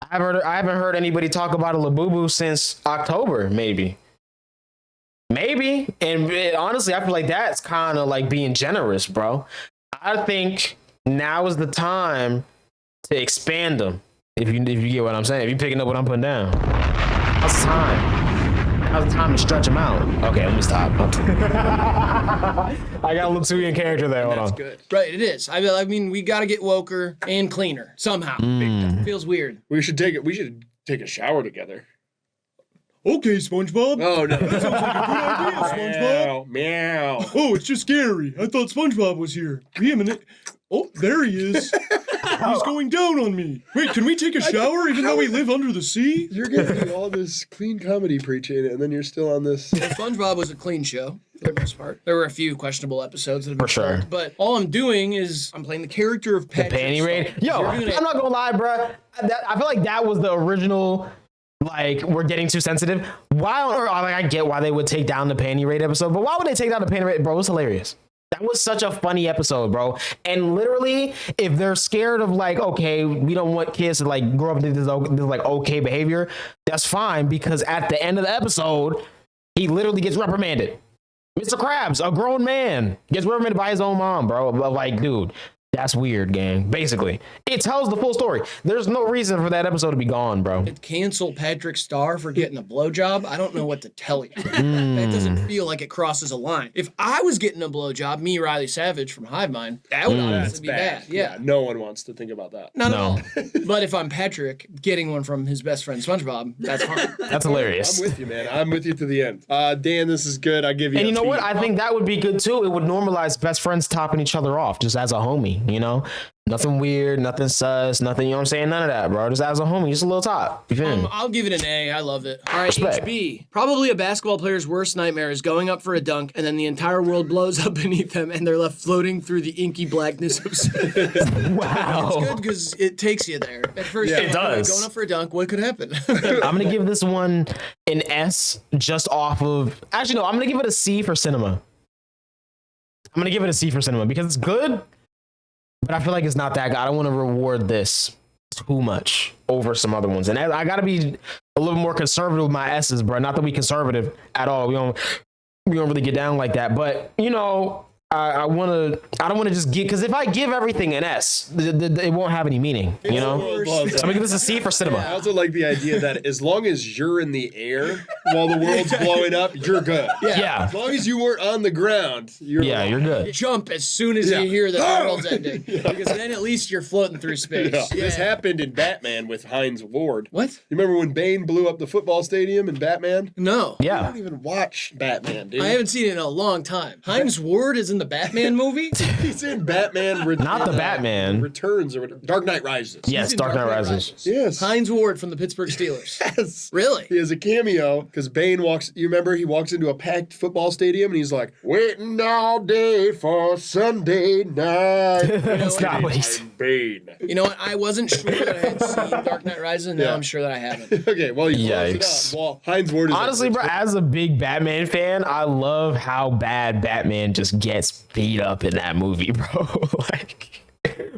I haven't heard anybody talk about a Labubu since October, maybe. And honestly, I feel like that's kind of like being generous, bro. I think now is the time to expand them. If you get what I'm saying, if you're picking up what I'm putting down, now's the time. Now's the time to stretch them out. Okay, let me stop. I got a little too in character there. Hold on. that's good. Right, it is. I mean, we got to get woker and cleaner somehow. Feels weird. We should take a shower together. Okay, SpongeBob. Oh no. That sounds like a good idea, SpongeBob. Meow. Oh, it's just scary. I thought SpongeBob was here. Be a minute. Oh, there he is. He's going down on me. Wait, can we take a shower even though we live under the sea? You're gonna do all this clean comedy preaching, and then you're still on this. SpongeBob was a clean show for the most part. There were a few questionable episodes that have been For sure. filmed, but all I'm doing is I'm playing the character of Patrick. Panty raid. Yo, You're gonna- I'm not gonna lie, bro. I feel like that was the original. Like, we're getting too sensitive. Why on earth? Like, I get why they would take down the panty raid episode, but why would they take down the panty raid? Bro, it was hilarious. That was such a funny episode, bro. And literally, if they're scared of like, okay, we don't want kids to like grow up into this like okay behavior, that's fine because at the end of the episode, he literally gets reprimanded. Mr. Krabs, a grown man, gets reprimanded by his own mom, bro. Like, dude, that's weird, gang. Basically, it tells the full story. There's no reason for that episode to be gone, bro. Cancel Patrick Starr for getting a blowjob. I don't know what to tell you. That doesn't feel like it crosses a line. If I was getting a blowjob, me, Riley Savage from HIVEMIND, that would honestly be bad. Yeah. No one wants to think about that. Not at all. But if I'm Patrick getting one from his best friend SpongeBob, that's fine. That's hilarious. I'm with you, man. I'm with you to the end. Dan, this is good. I give you. And a you know what? B. I think that would be good too. It would normalize best friends topping each other off just as a homie, you know? Nothing weird, nothing sus, nothing, you know what I'm saying? None of that, bro. Just as a homie, just a little top. You feel me? I'll give it an A. I love it. All right, Respect. HB. Probably a basketball player's worst nightmare is going up for a dunk and then the entire world blows up beneath them and they're left floating through the inky blackness of space. Wow. It's good because it takes you there. At first, Yeah, you're it does. going up for a dunk, what could happen? I'm going to give this one an S just off of, actually, no, I'm going to give it a C for cinema. I'm going to give it a C for cinema because it's good, but I feel like it's not that good. I don't want to reward this too much over some other ones. And I got to be a little more conservative with my S's, bro. Not that we conservative at all. We don't really get down like that. But, you know, I don't want to just give, because if I give everything an S, it won't have any meaning, you know? So I'm going to give this a C for cinema. I also like the idea that as long as you're in the air while the world's blowing up, you're good. Yeah. As long as you weren't on the ground, you're good. Jump as soon as you hear that the world's ending. Because then at least you're floating through space. Yeah. This happened in Batman with Hines Ward. What? You remember when Bane blew up the football stadium in Batman? No. I Yeah. don't even watch Batman, dude. I haven't seen it in a long time. Hines Ward is in the Batman movie? He's in Batman. Not the Batman. Returns or whatever. Dark Knight Rises. Yes, in Dark Knight Dark Knight Rises. Yes. Hines Ward from the Pittsburgh Steelers. Yes. Really? He has a cameo because Bane walks. You remember he walks into a packed football stadium and he's like, "Waiting all day for Sunday night." That's not what he I'm said. Bane. You know what? I wasn't sure that I had seen Dark Knight Rises, and now Yeah. I'm sure that I haven't. Okay, well, you close Yikes. it up. Well, Hines Ward is Honestly, like, bro, as a big Batman fan, I love how bad Batman just gets beat up in that movie, bro. Like,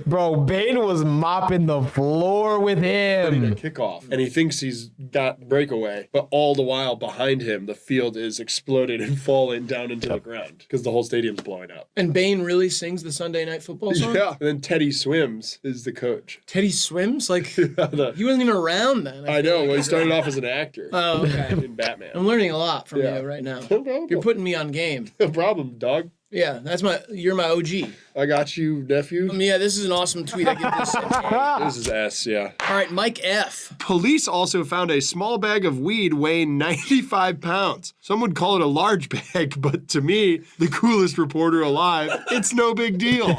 bro, Bane was mopping the floor with a him. kickoff, and he thinks he's got breakaway, but all the while behind him, the field is exploding and falling down into the ground because the whole stadium's blowing up. And Bane really sings the Sunday Night Football song? Yeah. And then Teddy Swims is the coach. Teddy Swims? Like, he The- wasn't even around then. I know. Well, he started off as an actor Oh, okay. in Batman. I'm learning a lot from Yeah. you right now. No problem. You're putting me on game. No problem, dog. Yeah, you're my OG. I got you, nephew. Yeah, this is an awesome tweet. I give this an A. This is S, yeah. All right, Mike F. Police also found a small bag of weed weighing 95 pounds. Some would call it a large bag, but to me, the coolest reporter alive, it's no big deal.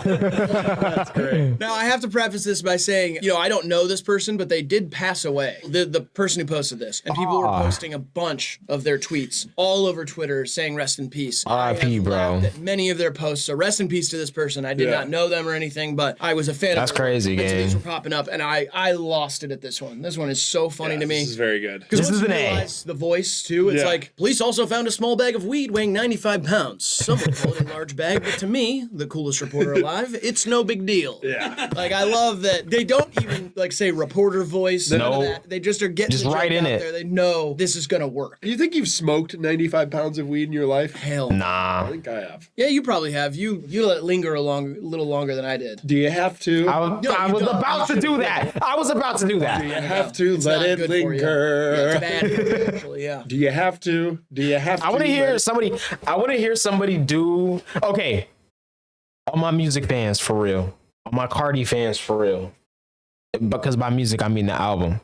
That's great. Now, I have to preface this by saying, I don't know this person, but they did pass away. The person who posted this. And people were posting a bunch of their tweets all over Twitter saying rest in peace. R.I.P., bro. At many of their posts. So rest in peace to this person. I did not know them or anything, but I was a fan That's of their crazy, work. These gang. were popping up, and I lost it at this one. This one is so funny to me. This is very good. Because This once is you an A. realize the voice, too, it's Yeah. like, police also found a small bag of weed weighing 95 pounds. Some would call it a large bag, but to me, the coolest reporter alive, it's no big deal. Yeah. Like, I love that they don't even, say reporter voice. None of No. that. They just are getting Just the joke right in out it. there. They know this is going to work. You think you've smoked 95 pounds of weed in your life? Hell. I Nah. think I have. Yeah, you probably have. You let it linger a little longer than I did. Do you have to? I was you don't. about to do that. I was about to do that. You have to It's let not it good for you. linger. Yeah, it's bad for you, actually, yeah. Do you have to? Do you have to? I want to let hear it- somebody. I want to hear somebody do. Okay, all my music fans for real. All my Cardi fans for real. Because by music I mean the album.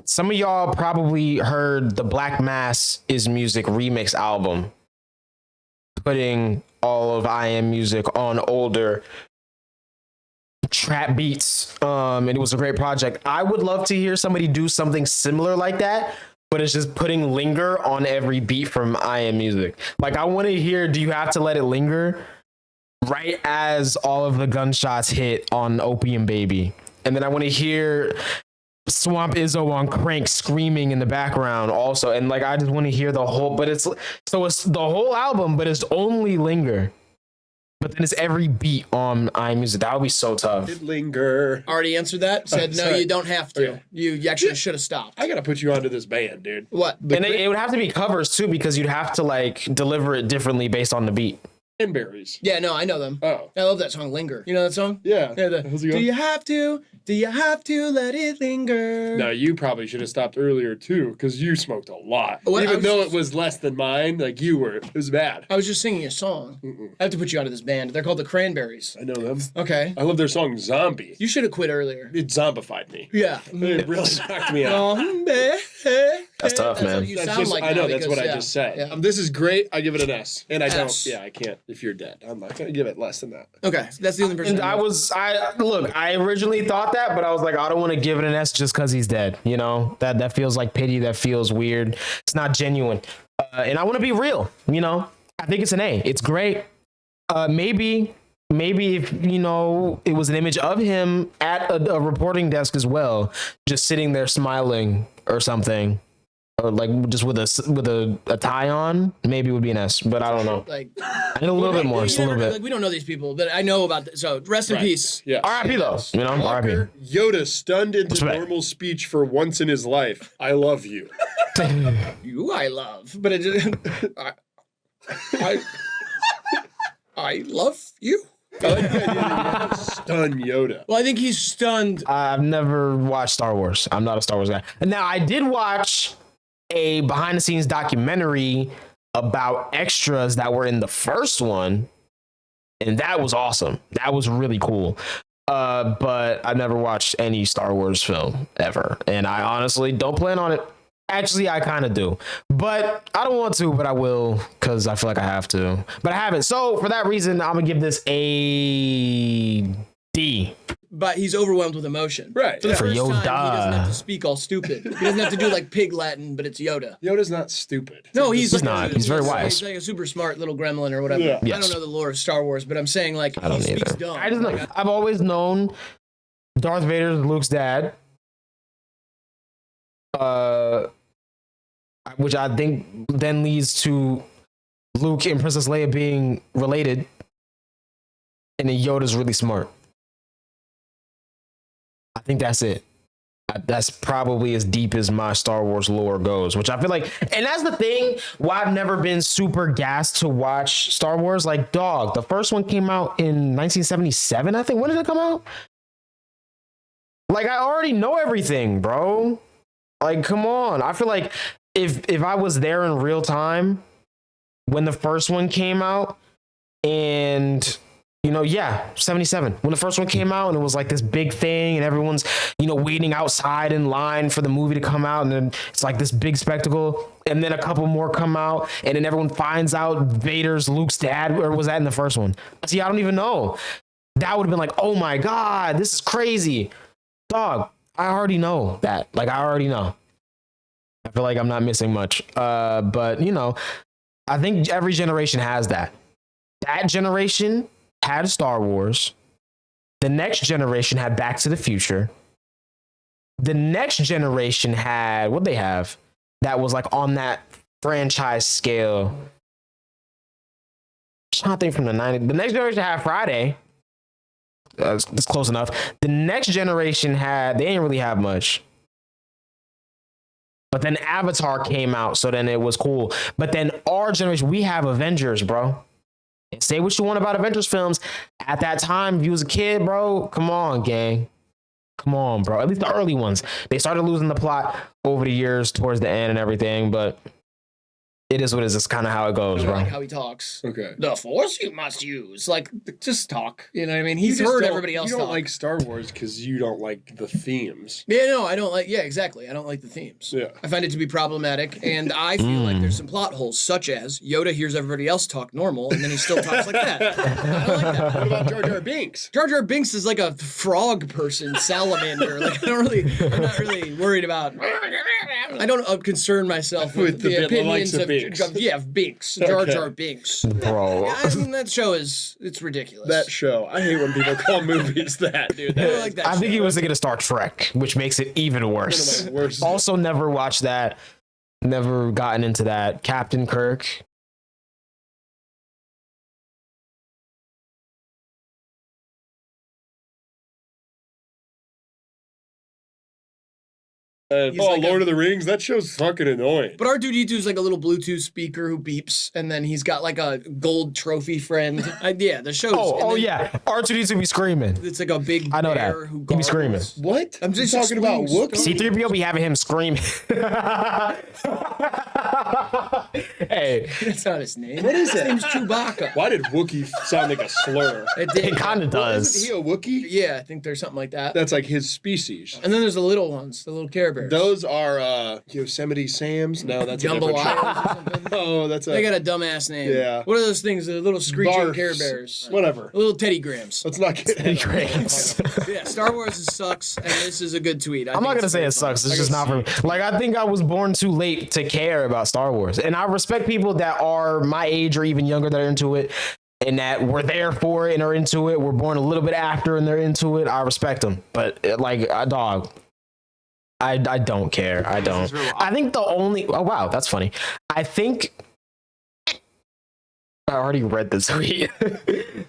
Some of y'all probably heard the Black Mass is Music remix album, putting all of I Am Music on older trap beats. And it was a great project. I would love to hear somebody do something similar like that, but it's just putting linger on every beat from I Am Music. Like, I want to hear, do you have to let it linger right as all of the gunshots hit on Opium Baby? And then I want to hear Swamp Izzo on Crank screaming in the background also. And like, I just want to hear the whole, but it's the whole album, but it's only linger. But then it's every beat on iMusic. That would be so tough. It linger. Already answered that. Said no, sorry. you don't have to. Okay. You actually should have stopped. I gotta put you onto this band, dude. What? And it would have to be covers too, because you'd have to like deliver it differently based on the beat. Cranberries. Yeah, no, I know them. Oh. I love that song, Linger. You know that song? Yeah. Yeah. How's it Do going? you have to? Do you have to let it linger? No, you probably should have stopped earlier too, because you smoked a lot. What? I Even was though just- it was less than mine, like you were. It was bad. I was just singing a song. I have to put you onto this band. They're called the Cranberries. I know them. Okay. I love their song Zombie. You should have quit earlier. It zombified me. Yeah. It really knocked me out. That's tough, man. What you That's sound just, like I know, now that's because, what yeah, I just said. Yeah. This is great. I give it an S. And I don't, S. yeah, I can't. If you're dead, I'm not going to give it less than that. Okay, that's the only person. And I originally thought that, but I was like, I don't want to give it an S just because he's dead. You know, that feels like pity. That feels weird. It's not genuine. And I want to be real. You know, I think it's an A. It's great. Maybe if, you know, it was an image of him at a reporting desk as well, just sitting there smiling or something, or like just with a tie on, maybe it would be an S, but I don't know. Like, I need a little bit more, just a little bit. Like, we don't know these people, but I know about this. So rest in peace. Yeah. R.I.P. though, you know, R.I.P. Yoda stunned into Respect. normal speech for once in his life. I love you. You I love, but it didn't. I love you. I like the idea that you have to stun Yoda. Well, I think he's stunned. I've never watched Star Wars. I'm not a Star Wars guy. And now I did watch a behind the scenes documentary about extras that were in the first one, and that was awesome. That was really cool. But I never watched any Star Wars film ever, and I honestly don't plan on it. Actually, I kind of do, but I don't want to, but I will because I feel like I have to, but I haven't. So for that reason, I'm gonna give this a D. But he's overwhelmed with emotion. Right, For the yeah. first For time, he doesn't have Yoda. to speak all stupid. He doesn't have to do like pig Latin, but it's Yoda. Yoda's not stupid. No, he's like not. He's very wise. He's like a super smart little gremlin or whatever. Yeah. I Yes. don't know the lore of Star Wars, but I'm saying like I don't he speaks either. dumb. I just know. I've always known Darth Vader is Luke's dad. Which I think then leads to Luke and Princess Leia being related. And then Yoda's really smart. I think that's it. That's probably as deep as my Star Wars lore goes, which I feel like, and that's the thing why I've never been super gassed to watch Star Wars. Like, dog, the first one came out in 1977, I think. When did it come out? Like, I already know everything, bro. Like, come on. I feel like if I was there in real time when the first one came out, and yeah, 77 when the first one came out, and it was like this big thing, and everyone's waiting outside in line for the movie to come out, and then it's like this big spectacle, and then a couple more come out, and then everyone finds out Vader's Luke's dad. Or was that in the first one? See, I don't even know. That would have been like, oh my god, this is crazy, dog. I already know that. Like, I already know. I feel like I'm not missing much. But I think every generation has that. That generation had Star Wars. The next generation had Back to the Future. The next generation had, what they have that was like on that franchise scale. I'm trying to think from the 90s. The next generation had Friday. It's close enough. The next generation they didn't really have much. But then Avatar came out, so then it was cool. But then our generation, we have Avengers, bro. And say what you want about Avengers films. At that time, if you was a kid, bro, come on, gang. Come on, bro. At least the early ones. They started losing the plot over the years towards the end and everything, but it is what it is. It's kind of how it goes, bro. Like how he talks. Okay. The Force you must use. Like, just talk. You know what I mean? He's You just heard don't- everybody else You don't talk. like Star Wars because you don't like the themes. Yeah, no, I don't like. Yeah, exactly. I don't like the themes. Yeah. I find it to be problematic, and I feel like there's some plot holes, such as Yoda hears everybody else talk normal, and then he still talks like that. I don't like that. What about Jar Jar Binks? Jar Jar Binks is like a frog person, salamander. Like, I'm not really worried about. I don't concern myself with the bit opinions likes of of Binks. Binks, Jar Okay. Jar Binks. Bro. I mean, that show it's ridiculous. That show. I hate when people call movies that, dude. I don't like that. I think show. he was thinking of Star Trek, which makes it even worse. One of my worst. Also, never watched that. Never gotten into that. Captain Kirk. He's like Lord of the Rings. That show's fucking annoying. But R2D2 is like a little Bluetooth speaker who beeps, and then he's got like a gold trophy friend. Yeah, the show's. Oh, and then yeah. R2D2 be screaming. It's like a big I know bear that. who He be screaming. gargles. What? I'm just You talking about explaining Wookiee? stories. C3PO be having him screaming. Hey, That's not his name. What is His it? name's Chewbacca. Why did Wookiee sound like a slur? It did. it kind of does. Isn't he a Wookiee? Yeah, I think there's something like that. That's like his species. And then there's the little ones, the little Care Bears. Those are Yosemite Sam's. No, that's a Jumbo different show. Isles or something. Oh, that's a They got a dumbass name. Yeah. What are those things? The little screeching Barfs. Care Bears. Whatever. Little Teddy Grahams. Let's not get Great. Yeah, Star Wars sucks, and this is a good tweet. I'm not gonna say it sucks. It's just not for me. Like, I think I was born too late to care about Star Wars, and I respect people that are my age or even younger that are into it, and that were there for it and are into it. Were born a little bit after and they're into it. I respect them, but like a dog, I don't care. I don't. I think the only. Oh wow, that's funny. I think. I already read this tweet.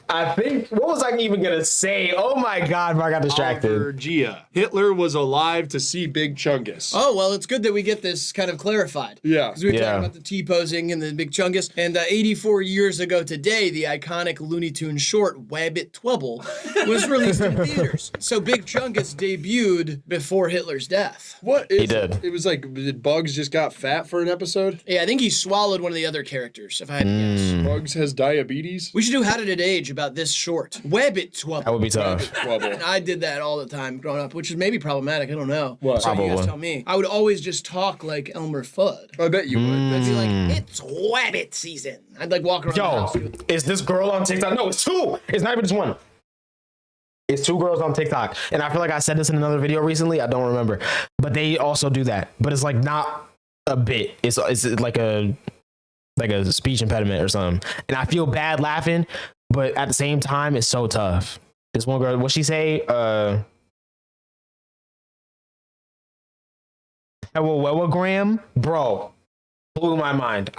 I think, what was I even gonna say? Oh my god, I got distracted. Gia. Hitler was alive to see Big Chungus. Oh, well, it's good that we get this kind of clarified. Yeah. Because we were Yeah. talking about the T-posing and the big chungus. And 84 years ago today, the iconic Looney Tunes short, Wabbit Twubble, was released in theaters. So Big Chungus debuted before Hitler's death. What is did. It was like, did Bugs just got fat for an episode? Yeah, I think he swallowed one of the other characters, if I had to guess. Bugs has diabetes? We should do How Did It Age about this short. Wabbit Twubble. That would be tough. Trouble. I did that all the time growing up, which is maybe problematic. I don't know. What? So you guys Probably. tell me. I would always just talk like Elmer Fudd. I bet you would. I'd be like, it's Wabbit season. I'd like walk around the Yo, house. is this girl on TikTok? No, it's two. It's not even just one. It's two girls on TikTok. And I feel like I said this in another video recently. I don't remember. But they also do that. But it's like not a bit. It's like a speech impediment or something. And I feel bad laughing, but at the same time, it's so tough. This one girl, what'd she say? Graham? Bro, blew my mind.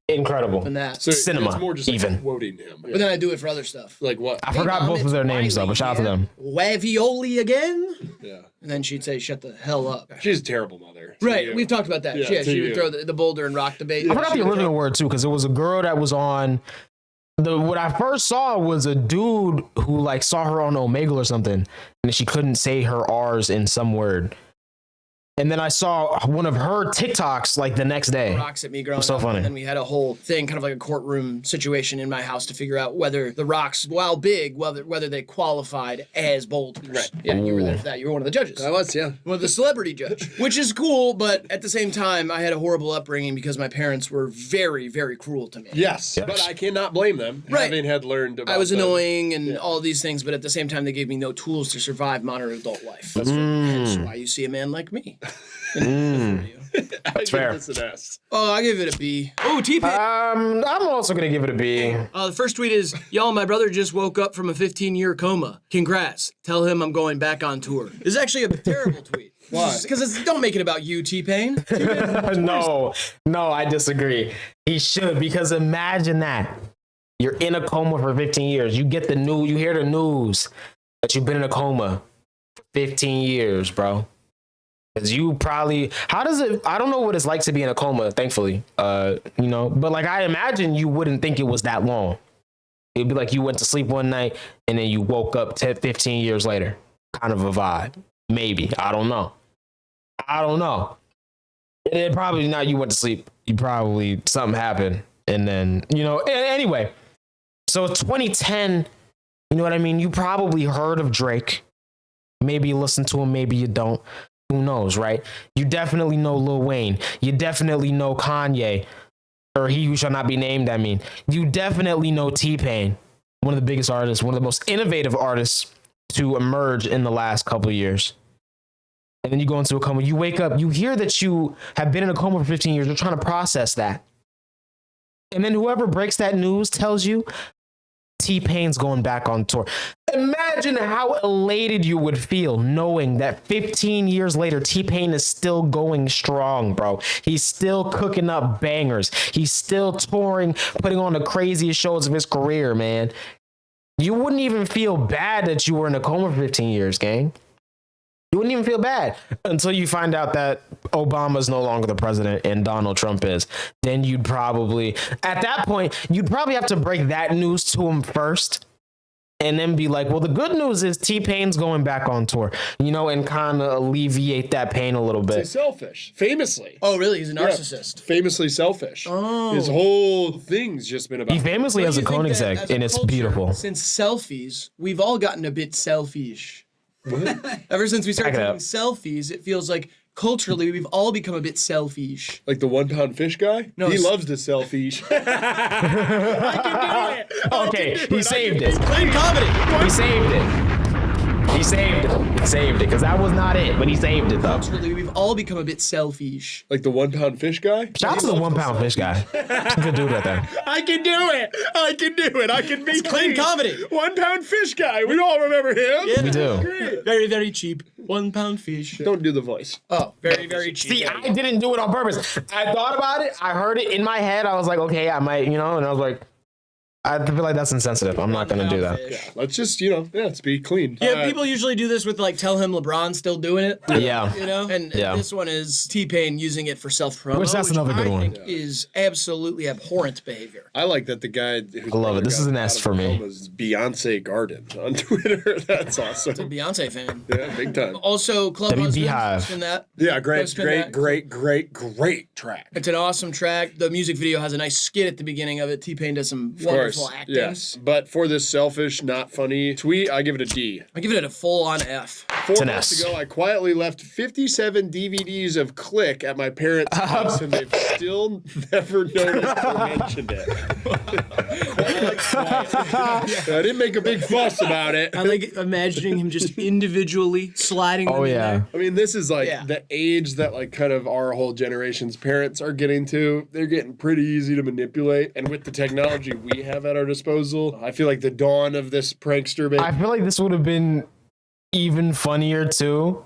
Incredible. than that. So Cinema, it's more just even. quoting him. But then I do it for other stuff. Like what? I forgot Mom, both of it's their names though, Wiley but shout out to here. them. Ravioli again? Yeah. And then she'd say, shut the hell up. She's a terrible mother. to Right, you. we've talked about that. Yeah, Yeah, to she would you. throw the boulder and rock debate. I forgot the original word too, because it was a girl that was on what I first saw was a dude who like saw her on Omegle or something, and she couldn't say her R's in some word. And then I saw one of her TikToks like the next day. Rocks at me growing So up. funny. And then we had a whole thing, kind of like a courtroom situation in my house to figure out whether the rocks, while big, whether they qualified as boulders. Right. Yeah, you were there for that. You were one of the judges. I was, yeah. One of the celebrity judge, which is cool, but at the same time, I had a horrible upbringing because my parents were very, very cruel to me. Yes, Yes. but I cannot blame them. Right. Having had learned about I was them. annoying and all these things, but at the same time, they gave me no tools to survive modern adult life. That's why you see a man like me. That's fair. It's an S. Oh, I give it a B. Oh, T-Pain. I'm also gonna give it a B. The first tweet is, y'all, my brother just woke up from a 15-year coma. Congrats. Tell him I'm going back on tour. This is actually a terrible tweet. Why? Because don't make it about you, T-Pain. No, I disagree. He should, because imagine that. You're in a coma for 15 years. You get the news, you hear the news that you've been in a coma for 15 years, bro. Because you probably, how does it, I don't know what it's like to be in a coma, thankfully. But like I imagine you wouldn't think it was that long. It'd be like you went to sleep one night and then you woke up 10, 15 years later. Kind of a vibe. Maybe. I don't know. And then probably not you went to sleep. You probably, something happened. And then, anyway. So 2010, you know what I mean? You probably heard of Drake. Maybe you listen to him, maybe you don't. Who knows, right? You definitely know Lil Wayne. You definitely know Kanye. Or He Who Shall Not Be Named, I mean. You definitely know T-Pain. One of the biggest artists, one of the most innovative artists to emerge in the last couple of years. And then you go into a coma. You wake up, you hear that you have been in a coma for 15 years. You're trying to process that. And then whoever breaks that news tells you T-Pain's going back on tour. Imagine how elated you would feel knowing that 15 years later, T-Pain is still going strong, bro. He's still cooking up bangers. He's still touring, putting on the craziest shows of his career, man. You wouldn't even feel bad that you were in a coma for 15 years, gang. You wouldn't even feel bad until you find out that Obama's no longer the president and Donald Trump is. Then you'd probably, at that point, you'd probably have to break that news to him first and then be like, well, the good news is T-Pain's going back on tour, and kind of alleviate that pain a little bit. He's selfish. Famously. Oh, really? He's a narcissist. Famously selfish. Oh. His whole thing's just been about. He famously has a Koenigsegg, and it's beautiful. Since selfies, we've all gotten a bit selfish. Ever since we started Back it taking up. selfies, it feels like culturally we've all become a bit selfish. Like the 1 pound fish guy? No, he it's- loves to selfish. Okay, he saved it. Clean comedy. He saved it. He saved it, because that was not it, but he saved it, though. Culturally, we've all become a bit selfish. Like the 1 pound fish guy? Shout out to the 1 pound fish guy. Good dude right there. I can do it. I can be Clean comedy. 1 pound fish guy. We all remember him. Yeah. We do. Great. Very, very cheap. 1 pound fish. Don't do the voice. Oh, very, very cheap. See, I didn't do it on purpose. I thought about it. I heard it in my head. I was like, okay, I might, and I was like, I feel like that's insensitive. I'm not going to do that. Let's just, let's be clean. Yeah, people usually do this with tell him LeBron's still doing it. Yeah. And Yeah. this one is T-Pain using it for self-promo, Which that's another good I one. think is absolutely abhorrent behavior. I like that the guy who's I love it. This is an S for me. Was Beyonce Garden on Twitter. That's awesome. Beyonce fan. Yeah, big time. Also, Club Husbands. Beehive. Spin that. Yeah, great Spin that. great track. It's an awesome track. The music video has a nice skit at the beginning of it. T-Pain does some Of wonderful course, acting. yes. But for this selfish, not funny tweet, I give it a D. I give it a full-on F. 4 an months S. ago, I quietly left 57 DVDs of Click at my parents' house, and they've still never noticed or mentioned it. I didn't make a big fuss about it. I like imagining him just individually sliding them Oh, in yeah. there. I mean, this is like Yeah. the age that kind of our whole generation's parents are getting to. They're getting pretty easy to manipulate. And with the technology we have at our disposal, I feel like the dawn of this prankster base. I feel like this would have been even funnier, too.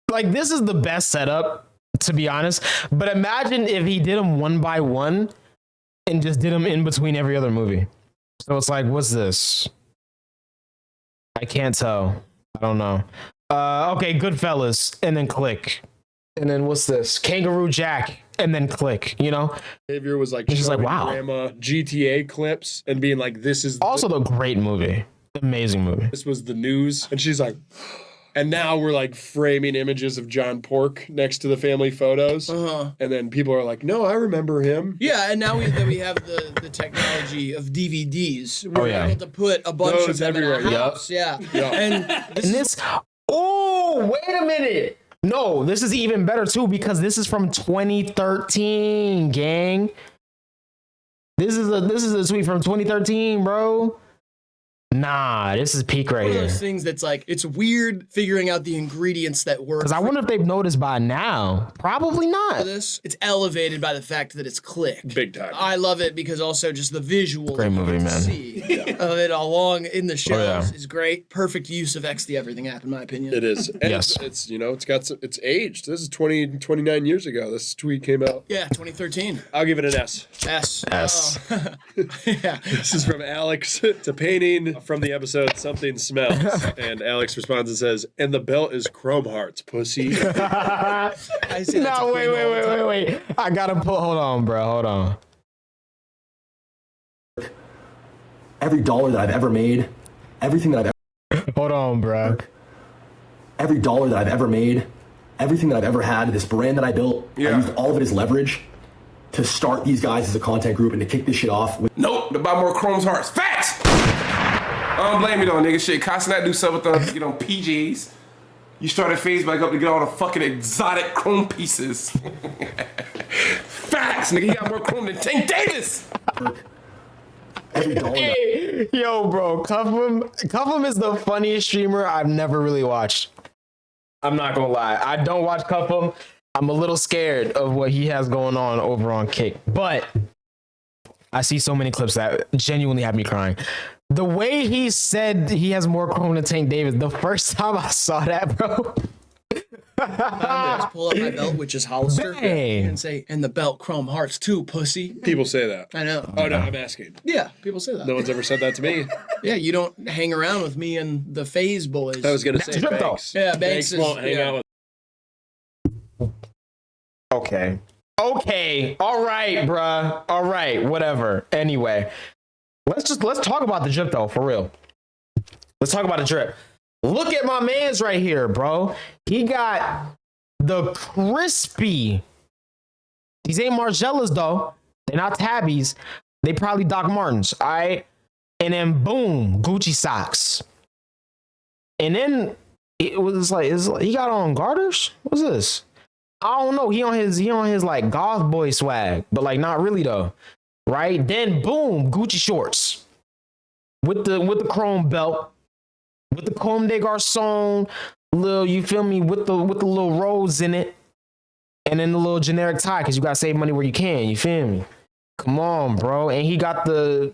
Like, this is the best setup, to be honest. But imagine if he did them one by one. and just did them in between every other movie. So it's like, what's this? I can't tell. I don't know. Okay, Goodfellas, and then Click. And then what's this? Kangaroo Jack, and then Click, you know? Xavier was like, He's just like, showing wow. grandma GTA clips and being like, this is Also, the great movie. Amazing movie. this was the news. And she's like, and now we're like framing images of John Pork next to the family photos. And then people are like, no, I remember him. Yeah, and now that we have the technology of DVDs, we're yeah. able to put a bunch Those of them everywhere, in our yup. house. Yeah. Yup. And this And is this, oh, wait a minute. No, this is even better too because this is from 2013, gang. This is a tweet from 2013, bro. Nah, this is peak right one of here. those things that's like, it's weird figuring out the ingredients that work. Because I wonder if they've noticed by now. Probably for not. this. It's elevated by the fact that it's Click. Big time. I love it because also just the visual Great movie, man. of it along in the shelves yeah. is great. Perfect use of X the Everything app, in my opinion. It is. And Yes. it's you know, it's aged. This is 29 years ago. This tweet came out. Yeah, 2013. I'll give it an S. S. S. Oh. Yeah. This is from Alex. It's a painting from the episode Something Smells. And Alex responds and says, and the belt is chrome hearts, pussy. I say that's a No, queen all the time. wait. I gotta pull. Hold on, bro. Hold on. Every dollar that I've ever made, everything that I've Hold on, bro. every dollar that I've ever made, everything that I've ever had, this brand that I built, I used all of it as leverage to start these guys as a content group and to kick this shit off with Nope, to buy more Chrome's hearts. Facts! I don't blame you though, nigga. Shit, Cosnet do something with the, PGs. You started phase back up to get all the fucking exotic Chrome pieces. Facts, nigga. You got more Chrome than Tank Davis. every dollar that Hey, yo, bro. Cuffham is the funniest streamer I've never really watched. I'm not gonna lie. I don't watch Cuffham. I'm a little scared of what he has going on over on Kick, but I see so many clips that genuinely have me crying. The way he said he has more Chrome than Tank Davis, the first time I saw that, bro. Just pull up my belt, which is Hollister, Bang. and say, and the belt Chrome Hearts too, pussy. People say that. I know. Oh, no, I'm asking. Yeah, people say that. No one's ever said that to me. Yeah, you don't hang around with me and the Phase boys. I was going to say Drip, though. Banks. Yeah, Banks is- won't hang yeah. out with Okay. All right, bruh. All right, whatever. Anyway, let's talk about the drip though, for real. Let's talk about the drip. Look at my man's right here, bro. He got the crispy. These ain't Margellas though. They're not Tabbies. They probably Doc Martens. All right. And then boom, Gucci socks. And then it was like, he got on garters. What's this? I don't know. He on his like goth boy swag, but like not really though, right? Then boom, Gucci shorts with the chrome belt, with the Comme des Garçons, little, you feel me, with the little rose in it, and then the little generic tie because you gotta save money where you can. You feel me? Come on, bro. And he got the.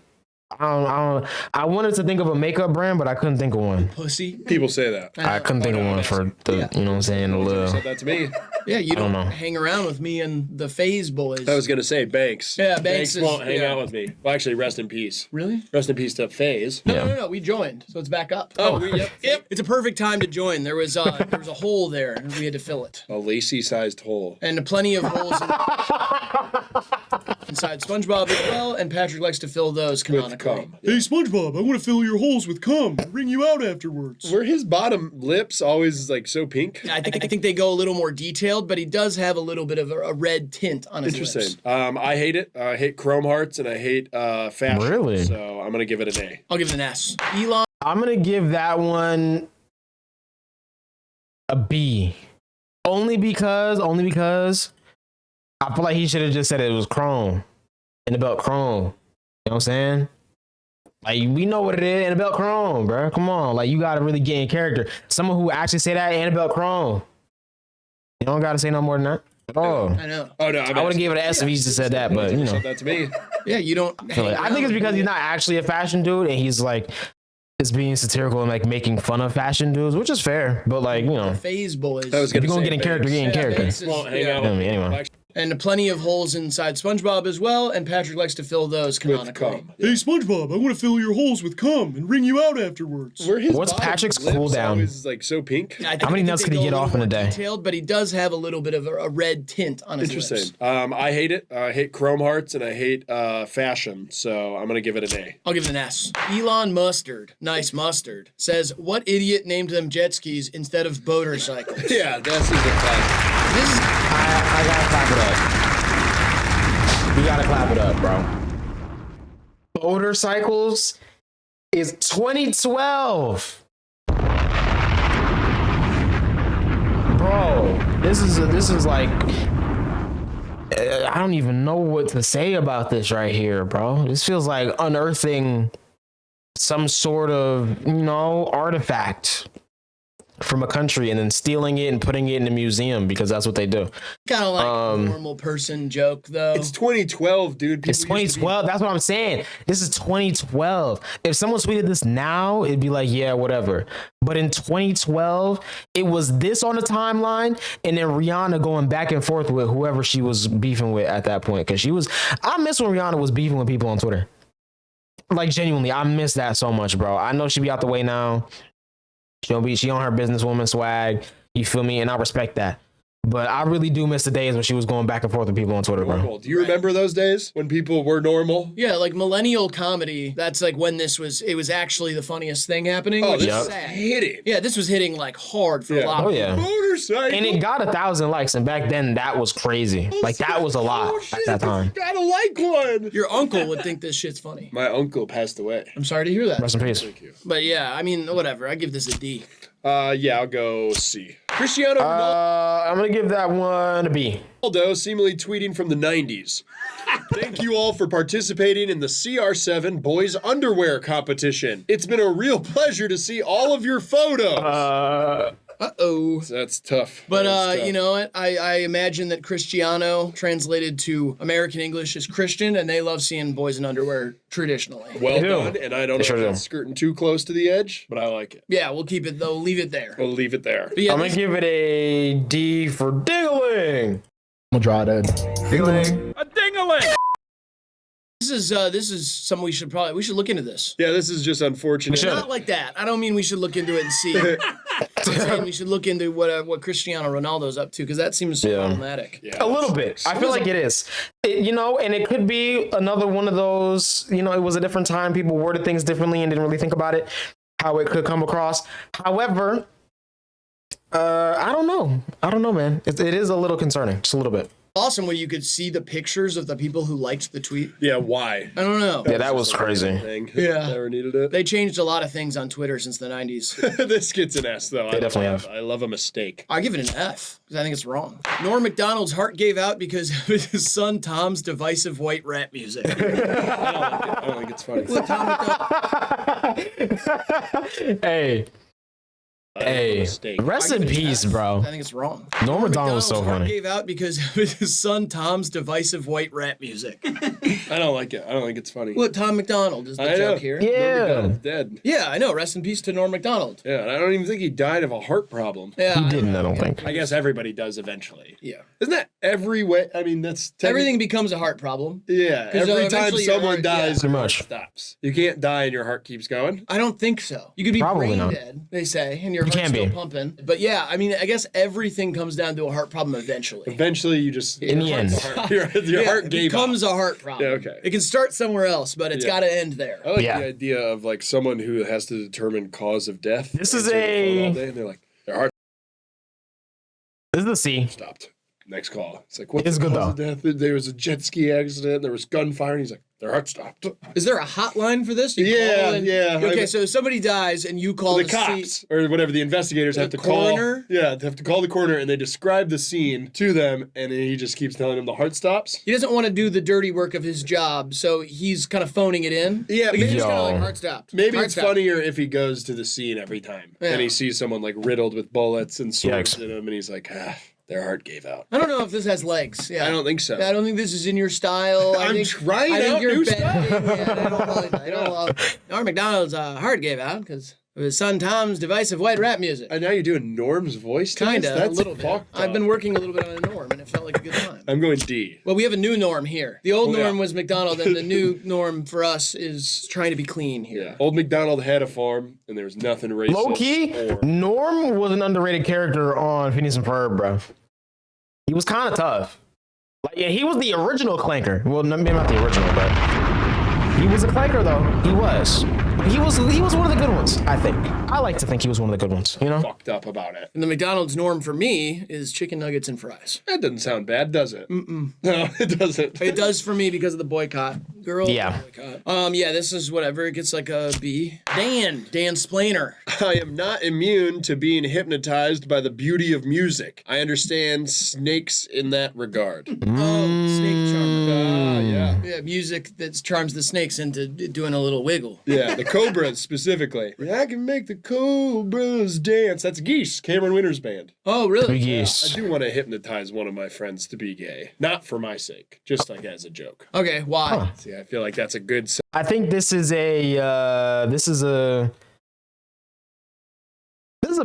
I wanted to think of a makeup brand, but I couldn't think of one. Pussy. People say that. I couldn't think of one for the, Yeah. you know what I'm saying, the Never little. said that to me. Yeah, you don't know. hang around with me and the Phase boys. I was going to say Banks. Yeah, Banks is- won't hang yeah. out with me. Well, actually, rest in peace. Really? Rest in peace to FaZe. Yeah. No, we joined, so it's back up. Oh, Yep. It's a perfect time to join. There was a hole there, and we had to fill it. A lacy-sized hole. And plenty of holes inside SpongeBob as well, and Patrick likes to fill those canonically. cum. Hey, SpongeBob, I want to fill your holes with cum. I'll bring you out afterwards. Were his bottom lips always like so pink? I think they go a little more detailed, but he does have a little bit of a red tint on his Interesting. lips. I hate it. I hate Chrome Hearts and I hate fashion. Really? So I'm gonna give it an A. I'll give it an S. Elon. I'm gonna give that one a B. Only because I feel like he should have just said it was chrome. And the belt chrome. You know what I'm saying? Like, we know what it is, Annabelle Chrome, bro. Come on. Like, you gotta really get in character. Someone who actually say that, Annabelle Chrome. You don't gotta say no more than that at all. I know. Oh no, I would have gave it an S if he just said that, but you know. said that to me. Yeah, you don't. I think it's because he's not actually a fashion dude and he's like is being satirical and like making fun of fashion dudes, which is fair. But like, you know, Phase boys. I was if you're gonna gonna say get in character, Banks. get in character. Banks is- Won't hang yeah. out with me. Anyway. And plenty of holes inside SpongeBob as well, and Patrick likes to fill those canonically. cum. Hey, SpongeBob, I want to fill your holes with cum and wring you out afterwards. Were his What's bottom Patrick's lips cooldown? always, like, so pink? How many nuts could he get off in a day? Detailed, but he does have a little bit of a red tint on his Interesting. lips. I hate it. I hate chrome hearts and I hate fashion. So I'm gonna give it an A. I'll give it an S. Elon Mustard, nice mustard, says, what idiot named them jet skis instead of motorcycles? Yeah, this is a classic. This is I gotta clap it up. We gotta clap it up, bro. Motorcycles is 2012. Bro, this is like I don't even know what to say about this right here, bro. This feels like unearthing some sort of, artifact from a country and then stealing it and putting it in a museum because that's what they do. kind of like a normal person joke, though. It's 2012, dude. It's People used to be- 2012. That's what I'm saying. This is 2012. If someone tweeted this now, it'd be like, yeah, whatever. But in 2012, it was this on the timeline, and then Rihanna going back and forth with whoever she was beefing with at that point. Because I miss when Rihanna was beefing with people on Twitter. Like, genuinely, I miss that so much, bro. I know she be out the way now. She on her businesswoman swag. You feel me? And I respect that. But I really do miss the days when she was going back and forth with people on Twitter, bro. Normal. Do you remember those days when people were normal? Yeah, like millennial comedy. That's like when it was actually the funniest thing happening. Oh, which this is is sad. hitting. Yeah, this was hitting like hard for Yeah. a lot Oh, of yeah. Motorcycle. And it got 1,000 likes. And back then, that was crazy. Like, that was a lot at that time. Gotta like one. Your uncle would think this shit's funny. My uncle passed away. I'm sorry to hear that. Rest in peace. But yeah, I mean, whatever. I give this a D. Yeah, I'll go C. Cristiano I'm going to give that one a B. Ronaldo seemingly tweeting from the 90s. Thank you all for participating in the CR7 boys underwear competition. It's been a real pleasure to see all of your photos. Uh-oh. That's tough. But That is tough. you know what? I imagine that Cristiano translated to American English is Christian, and they love seeing boys in underwear traditionally. Well They do. done, and I don't know They sure if do. it's skirting too close to the edge, but I like it. Yeah, we'll keep it though. Leave it there. We'll leave it there. But yeah, I'm going to give it a D for dingling. I'm gonna draw it in. Dingling. A ding-a-ling! this is something we should look into this. Yeah, this is just unfortunate. We should. Not like that. I don't mean we should look into it and see. I'm saying we should look into what Cristiano Ronaldo's up to, because that seems problematic. Yeah, A little bit. I feel like it is. And it could be another one of those, it was a different time. People worded things differently and didn't really think about it, how it could come across. However, I don't know, man. It is a little concerning, just a little bit. Awesome when you could see the pictures of the people who liked the tweet. Yeah, why? I don't know. Yeah, that was crazy. Thing. Yeah. Never needed it. They changed a lot of things on Twitter since the 90s. This gets an S, though. They definitely have. I love a mistake. I give it an F because I think it's wrong. Norm Macdonald's heart gave out because of his son Tom's divisive white rap music. I don't think it's funny. Tom McDonald, Hey, A mistake. rest I in give it an peace, F. bro. I think it's wrong. Norm Macdonald was so McDonald's heart funny. gave out because of his son Tom's divisive white rap music. I don't like it. I don't think it's funny. Look, Tom McDonald is the I know. joke here. Yeah. McDonald's dead. Yeah, I know. Rest in peace to Norm Macdonald. Yeah, and I don't even think he died of a heart problem. Yeah, He didn't, I don't think. I guess everybody does eventually. Yeah. Isn't that every way? I mean, that's Everything becomes a heart problem. Yeah, 'Cause, every time eventually your someone heart- dies, Pretty your heart much. stops. You can't die and your heart keeps going. I don't think so. You could be Probably brain not. dead, they say, and your You heart's can still be. pumping. But yeah, I mean, I guess everything comes down to a heart problem eventually. Eventually, you just In the end. your Yeah, heart it gave becomes up. a heart problem. Yeah, okay. It can start somewhere else, but it's Yeah. got to end there. I like Yeah. the idea of like someone who has to determine cause of death. This is answering the phone a- all day, and they're like, their heart This is a C. stopped. Next call. It's like, what's It's the good, cause of death? There was a jet ski accident. There was gunfire, and he's like, their heart stopped. Is there a hotline for this? You Yeah, call and- yeah. Okay, so somebody dies and you call The to cops see. or whatever the investigators have to coroner? call. Yeah, they have to call the coroner, and they describe the scene to them, and then he just keeps telling them the heart stops. He doesn't want to do the dirty work of his job, so he's kind of phoning it in. Yeah, Like, he's maybe- just kind of Yo. like heart stopped. Maybe Heart it's stopped. funnier if he goes to the scene every time Yeah. and he sees someone like riddled with bullets and swords Yikes. in him, and he's like, their heart gave out. I don't know if this has legs. Yeah. I don't think so. I don't think this is in your style. I'm think, trying I think out you're new bending. stuff. Yeah, I don't like that. I don't love. Norm Macdonald's heart gave out because of his son Tom's divisive white rap music. And now you're doing Norm's voice to Kinda, this? a That's little bit. fucked I've up. been working a little bit on a Norm, and it felt like a good time. I'm going D. Well, we have a new norm here. The old norm was McDonald, and the new norm for us is trying to be clean here. Yeah. Old McDonald had a farm, and there was nothing racist. Low key, Norm was an underrated character on Phineas and Ferb, bro. He was kind of tough. Like, yeah, he was the original clanker. Well, maybe not the original, but he was a clanker, though. He was. He was one of the good ones, I think. I like to think he was one of the good ones, you know? Fucked up about it. And the McDonald's norm for me is chicken nuggets and fries. That doesn't sound bad, does it? Mm-mm. No, it doesn't. It does for me because of the boycott. Girl, Yeah. boycott. Yeah, this is whatever. It gets like a B. Dan Splainer. I am not immune to being hypnotized by the beauty of music. I understand snakes in that regard. Oh, snake charmer. Yeah. Yeah, music that charms the snakes into doing a little wiggle. Yeah, the Cobras specifically. I can make the Cobras dance. That's Geese, Cameron Winter's band. Oh, really? Big I East. do want to hypnotize one of my friends to be gay. Not for my sake, just like as a joke. Okay, why? See, I feel like that's a good I think this is a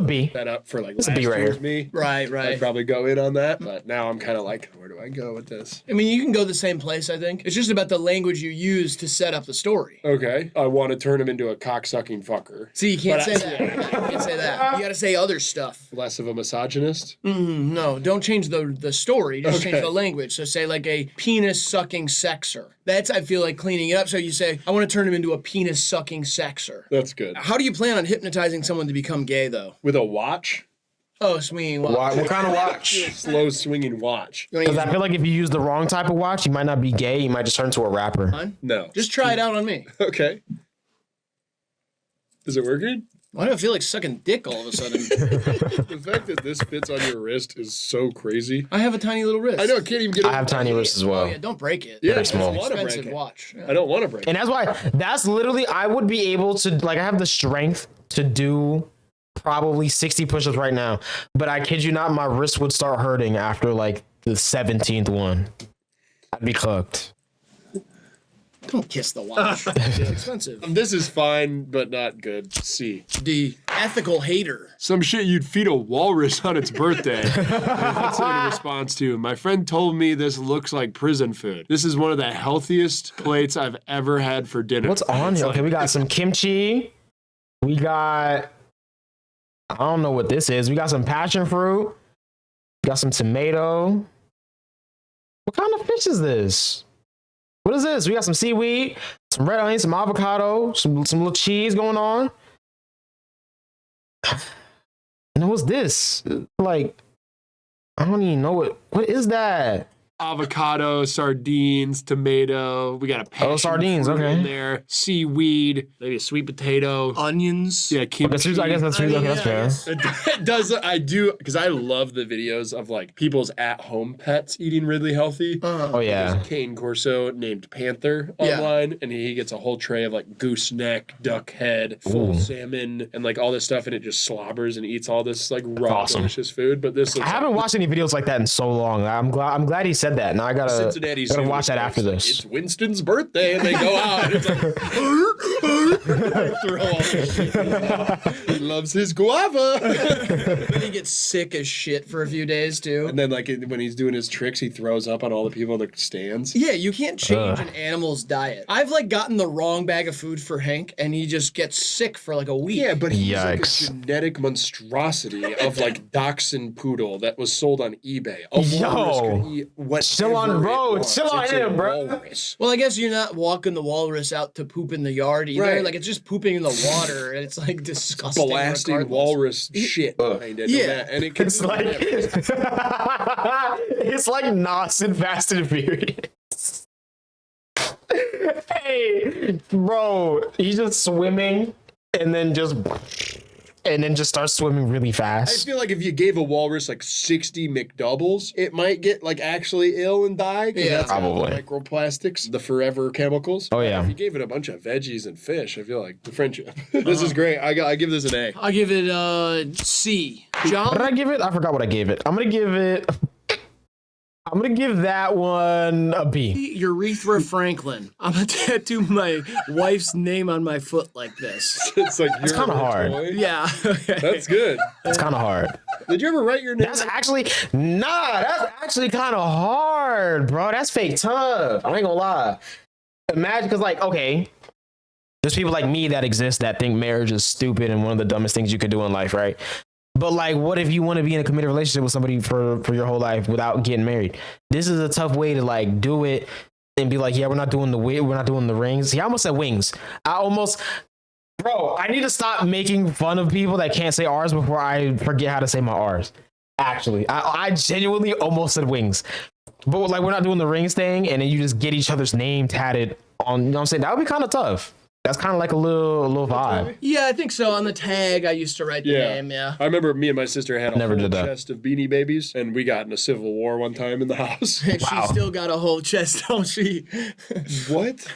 B. setup for like It's a last B right year's here. me. Right. I'd probably go in on that, but now I'm kind of like, where do I go with this? I mean, you can go the same place, I think. It's just about the language you use to set up the story. Okay, I want to turn him into a cocksucking fucker. See, you can't But say that. You can't say that. You gotta say other stuff. Less of a misogynist. No, don't change the story. Just change Okay. the language. So say like a penis-sucking sexer. That's, I feel like, cleaning it up. So you say, I want to turn him into a penis-sucking sexer. That's good. How do you plan on hypnotizing someone to become gay, though? With a watch? Oh, swinging watch. What kind of watch? Slow swinging watch. You wanna Because use I feel like if you use the wrong type of watch, you might not be gay. You might just turn into a rapper. mine? No. Just try it out on me. Okay. Is it working? Why do I feel like sucking dick all of a sudden? The fact that this fits on your wrist is so crazy. I have a tiny little wrist. I know, I can't even get it. I have tiny wrists as well. Oh, yeah, don't break it. Yeah, very I small. don't want to break Expensive it. watch. Yeah. I don't want to break it. And that's why, that's literally, I would be able to, like, I have the strength to do probably 60 push-ups right now. But I kid you not, my wrist would start hurting after, like, the 17th one. I'd be cooked. Don't kiss the watch. It's expensive. This is fine, but not good. C. D. Ethical hater. Some shit you'd feed a walrus on its birthday. That's in response to, my friend told me this looks like prison food. This is one of the healthiest plates I've ever had for dinner. What's on here? Okay, we got some kimchi. We got, I don't know what this is. We got some passion fruit. We got some tomato. What kind of fish is this? What is this? We got some seaweed, some red onion, some avocado, some little cheese going on. And what's this? Like, I don't even know what is that? Avocado, sardines, tomato. We got a passion sardines, fruit okay. in there. Seaweed, maybe a sweet potato. Onions. Yeah, kimchi. I guess that's mean, that's yeah, fair. It does. I do, because I love the videos of like people's at-home pets eating really healthy. Oh yeah. There's a cane corso named Panther Yeah. online, and he gets a whole tray of like gooseneck, duck head, full Ooh. salmon, and like all this stuff, and it just slobbers and eats all this like raw, Awesome. delicious food. But this I looks haven't like watched any videos like that in so long. I'm glad he said that. Now I gotta Cincinnati Zoo watch that after like, this. It's Winston's birthday, and they go out. And it's like, throw all this shit. He loves his guava. Then he gets sick as shit for a few days, too. And then like when he's doing his tricks, he throws up on all the people in the stands. Yeah, you can't change an animal's diet. I've like gotten the wrong bag of food for Hank, and he just gets sick for like a week. Yeah, but he's like a Yikes. genetic monstrosity of like dachshund poodle that was sold on eBay. A Yo. walrus could eat whatever Chill on, it bro. wants. Chill on It's a him, bro. walrus. Well, I guess you're not walking the walrus out to poop in the yard either. Right. Like it's just pooping in the water, and it's like disgusting. Blasting regardless. walrus shit behind it. Yeah. And it can It's like it's like Nas in Fast and Furious. Hey, bro, he's just swimming and then just starts swimming really I fast. feel like if you gave a walrus like 60 McDoubles, it might get like actually ill and die. 'Cause Yeah. that's how Probably. the microplastics, the forever chemicals. Oh, yeah. If you gave it a bunch of veggies and fish, I feel like the friendship. This is great. I give this an A. I'll give it a C. What did John. I give it? I forgot what I gave it. I'm gonna give it I'm gonna give that one a B. Urethra Franklin. I'm gonna tattoo my wife's name on my foot like this. It's like It's kind of hard. Yeah. That's good. It's kind of hard. Did you ever write your name? That's actually kind of hard, bro. That's fake tough. I ain't gonna lie. Imagine, because like, okay, there's people like me that exist that think marriage is stupid and one of the dumbest things you could do in life, right? But like, what if you want to be in a committed relationship with somebody for your whole life without getting married? This is a tough way to like do it and be like, yeah, we're not doing the rings. See, I almost said wings. Bro, I need to stop making fun of people that can't say R's before I forget how to say my R's. Actually, I genuinely almost said wings. But like, we're not doing the rings thing, and then you just get each other's name tatted on, you know what I'm saying? That would be kind of tough. That's kind of like a little vibe. Yeah, I think so. On the tag, I used to write the name, yeah. I remember me and my sister had a Never whole did that. chest of Beanie Babies, and we got in a civil war one time in the house. She still got a whole chest, don't she? What?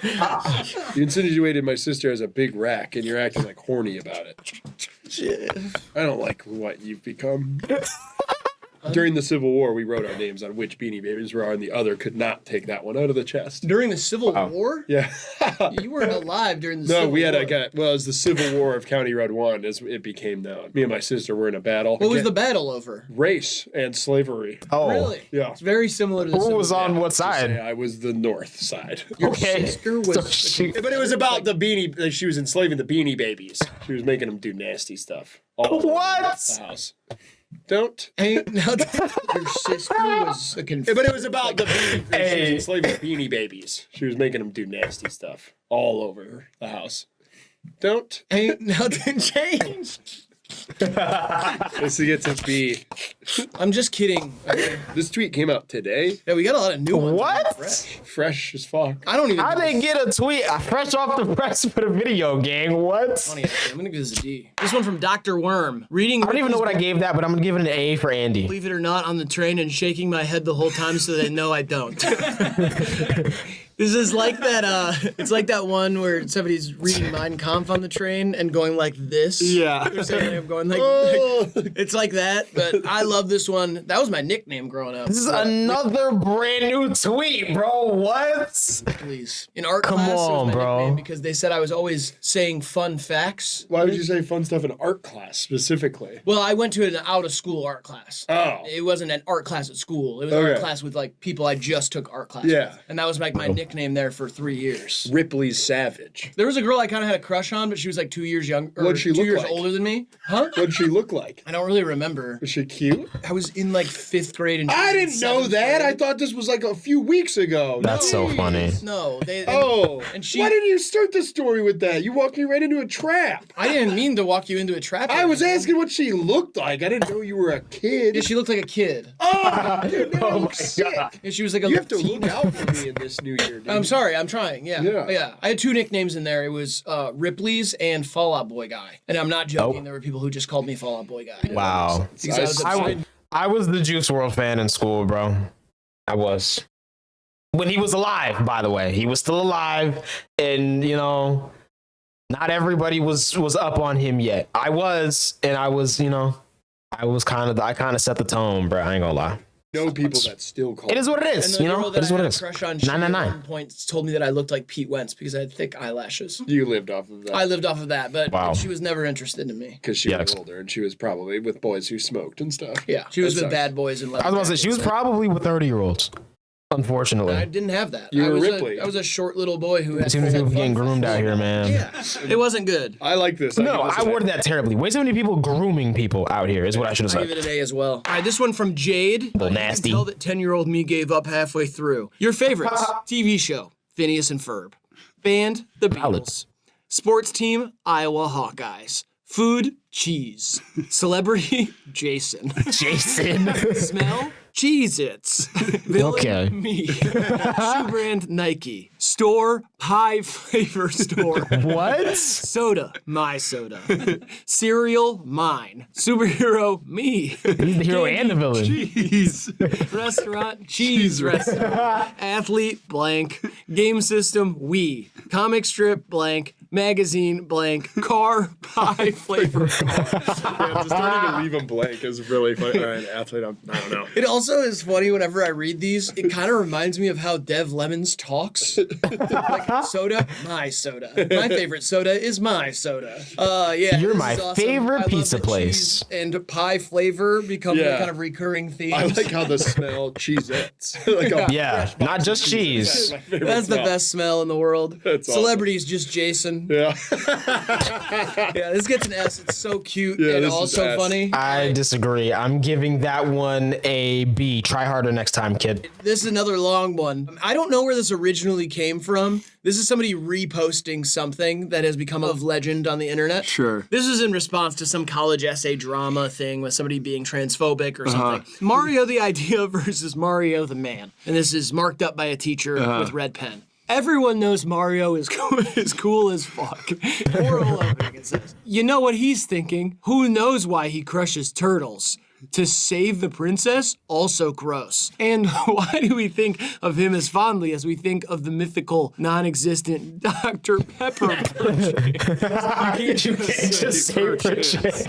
You insinuated my sister has a big rack, and you're acting like horny about it. I don't like what you've become. During the Civil War, we wrote our names on which Beanie Babies were, and the other could not take that one out of the chest. During the Civil War? Yeah. You weren't alive during the Civil War. No, we had it was the Civil War of County Road 1, as it became known. Me and my sister were in a battle. What was the battle over? Race and slavery. Oh, Really? Yeah. It's very similar to the Who Civil was War. on what Yeah, side? I was the north side. Your Okay. sister was... So she- But it was about the Beanie. She was enslaving the Beanie Babies. She was making them do nasty stuff. All over What? the house. Don't. Ain't nothing. Your sister was a But it was about the Beanie. She Hey. was enslaving the Beanie Babies. She was making them do nasty stuff all over the house. Don't. Ain't nothing changed. This gets a B. I'm just kidding. Okay. This tweet came out today. Yeah, we got a lot of new ones. What? Fresh as fuck. I don't even How know. they get a tweet fresh off the press for the video gang? What? Funny, I'm gonna give this a D. This one from Dr. Worm. Reading. I don't even know what I gave that, but I'm gonna give it an A for Andy. Believe it or not, on the train and shaking my head the whole time so they know I don't. This is like that. It's like that one where somebody's reading Mein Kampf on the train and going like this. Yeah. They're saying I'm going like. It's like that, but I love this one. That was my nickname growing up. This is another brand new tweet, bro. What? Please. In art Come class, it was on, my bro. nickname because they said I was always saying fun facts. Why would you say fun stuff in art class specifically? Well, I went to an out-of-school art class. Oh. It wasn't an art class at school. It was an art Okay. class with like people I just took art class Yeah. with. And that was like my nickname there for 3 years. Ripley's Savage. There was a girl I kind of had a crush on, but she was like 2 years younger. What'd she 2 look years like? older than me. Huh? What'd she look like? I don't really remember. Was she cute? I was in like 5th grade and she I was in didn't know 7th that. I grade. thought this was like a few weeks ago. That's so funny. No, they. Oh. And she. Why didn't you start the story with that? You walked me right into a trap. I didn't mean to walk you into a trap. I was or anything. asking what she looked like. I didn't know you were a kid. Yeah, she looked like a kid. Oh, dude, now I Oh look my sick. God. And she was like a You have to teen. look out for me in this new year, dude. I'm sorry, I'm trying. Yeah. Yeah. Yeah. I had 2 nicknames in there. It was Ripley's and Fall Out Boy Guy. And I'm not joking. Oh. There were people who just called me Fall Out Boy Guy. Wow. Because I was upset. I was the Juice WRLD fan in school, bro. I was. When he was alive, by the way. He was still alive, and you know, not everybody was up on him yet. I was, and I was, you know, I kind of set the tone, bro. I ain't gonna lie. know people that still call. It is what it And is, the you girl know. that It is I what had it a is. crush on, she at 999. one point told me that I looked like Pete Wentz because I had thick eyelashes. You lived off of that. I lived off of that, but Wow. she was never interested in me. Because she was Yikes. older and she was probably with boys who smoked and stuff. Yeah, she was That with sucks. bad boys and. I was about to say she was probably with 30-year-olds. Unfortunately, I didn't have that. You I were was Ripley. I was a short little boy who had. too many people fun getting facts. groomed out here, man. Yeah, it wasn't good. I like this. No, I worded that terribly. Way too many people grooming people out here is what I should have I give said. it an A as well. All right, this one from Jade. Little You nasty. can tell that 10-year-old me gave up halfway through. Your favorites: TV show, Phineas and Ferb; band, The Valid. Beatles; sports team, Iowa Hawkeyes; food, cheese; celebrity, Jason; Jason. smell, Cheez-Its; villain, Okay. me; shoe brand, Nike; store, Pie Flavor Store; What? soda, my soda; cereal, mine; superhero, me; He's the hero and the villain. cheese; restaurant, cheese restaurant; athlete, blank; game system, Wii; comic strip, blank; magazine blank car pie flavor. Yeah, just don't even leave them blank. It's really funny. All right, athlete, I don't know. It also is funny whenever I read these, it kind of reminds me of how Dev Lemons talks. Like soda, my soda. My favorite soda is my soda. Yeah, You're this my is awesome. favorite I love pizza that place. cheese and pie flavor become Yeah. the kind of recurring theme. I like how the smell Cheez-Its. Like a Yeah, not just cheese. my favorite That's the smell. best smell in the world. That's awesome. Celebrities, just Jason. Yeah. Yeah, this gets an S. It's so cute Yeah, and this is also S. funny. I disagree. I'm giving that one a B. Try harder next time, kid. This is another long one. I don't know where this originally came from. This is somebody reposting something that has become of legend on the internet. Sure. This is in response to some college essay drama thing with somebody being transphobic or something. Mario the idea versus Mario the man. And this is marked up by a teacher with red pen. Everyone knows Mario is cool as fuck. Moral opening, it says. You know what he's thinking? Who knows why he crushes turtles? To save the princess? Also gross. And why do we think of him as fondly as we think of the mythical, non-existent Dr. Pepper purchase? You can't just say purchase.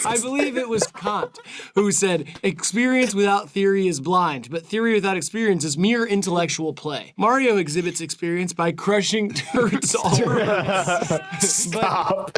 I believe it was Kant who said, experience without theory is blind, but theory without experience is mere intellectual play. Mario exhibits experience by crushing turds all around. Stop.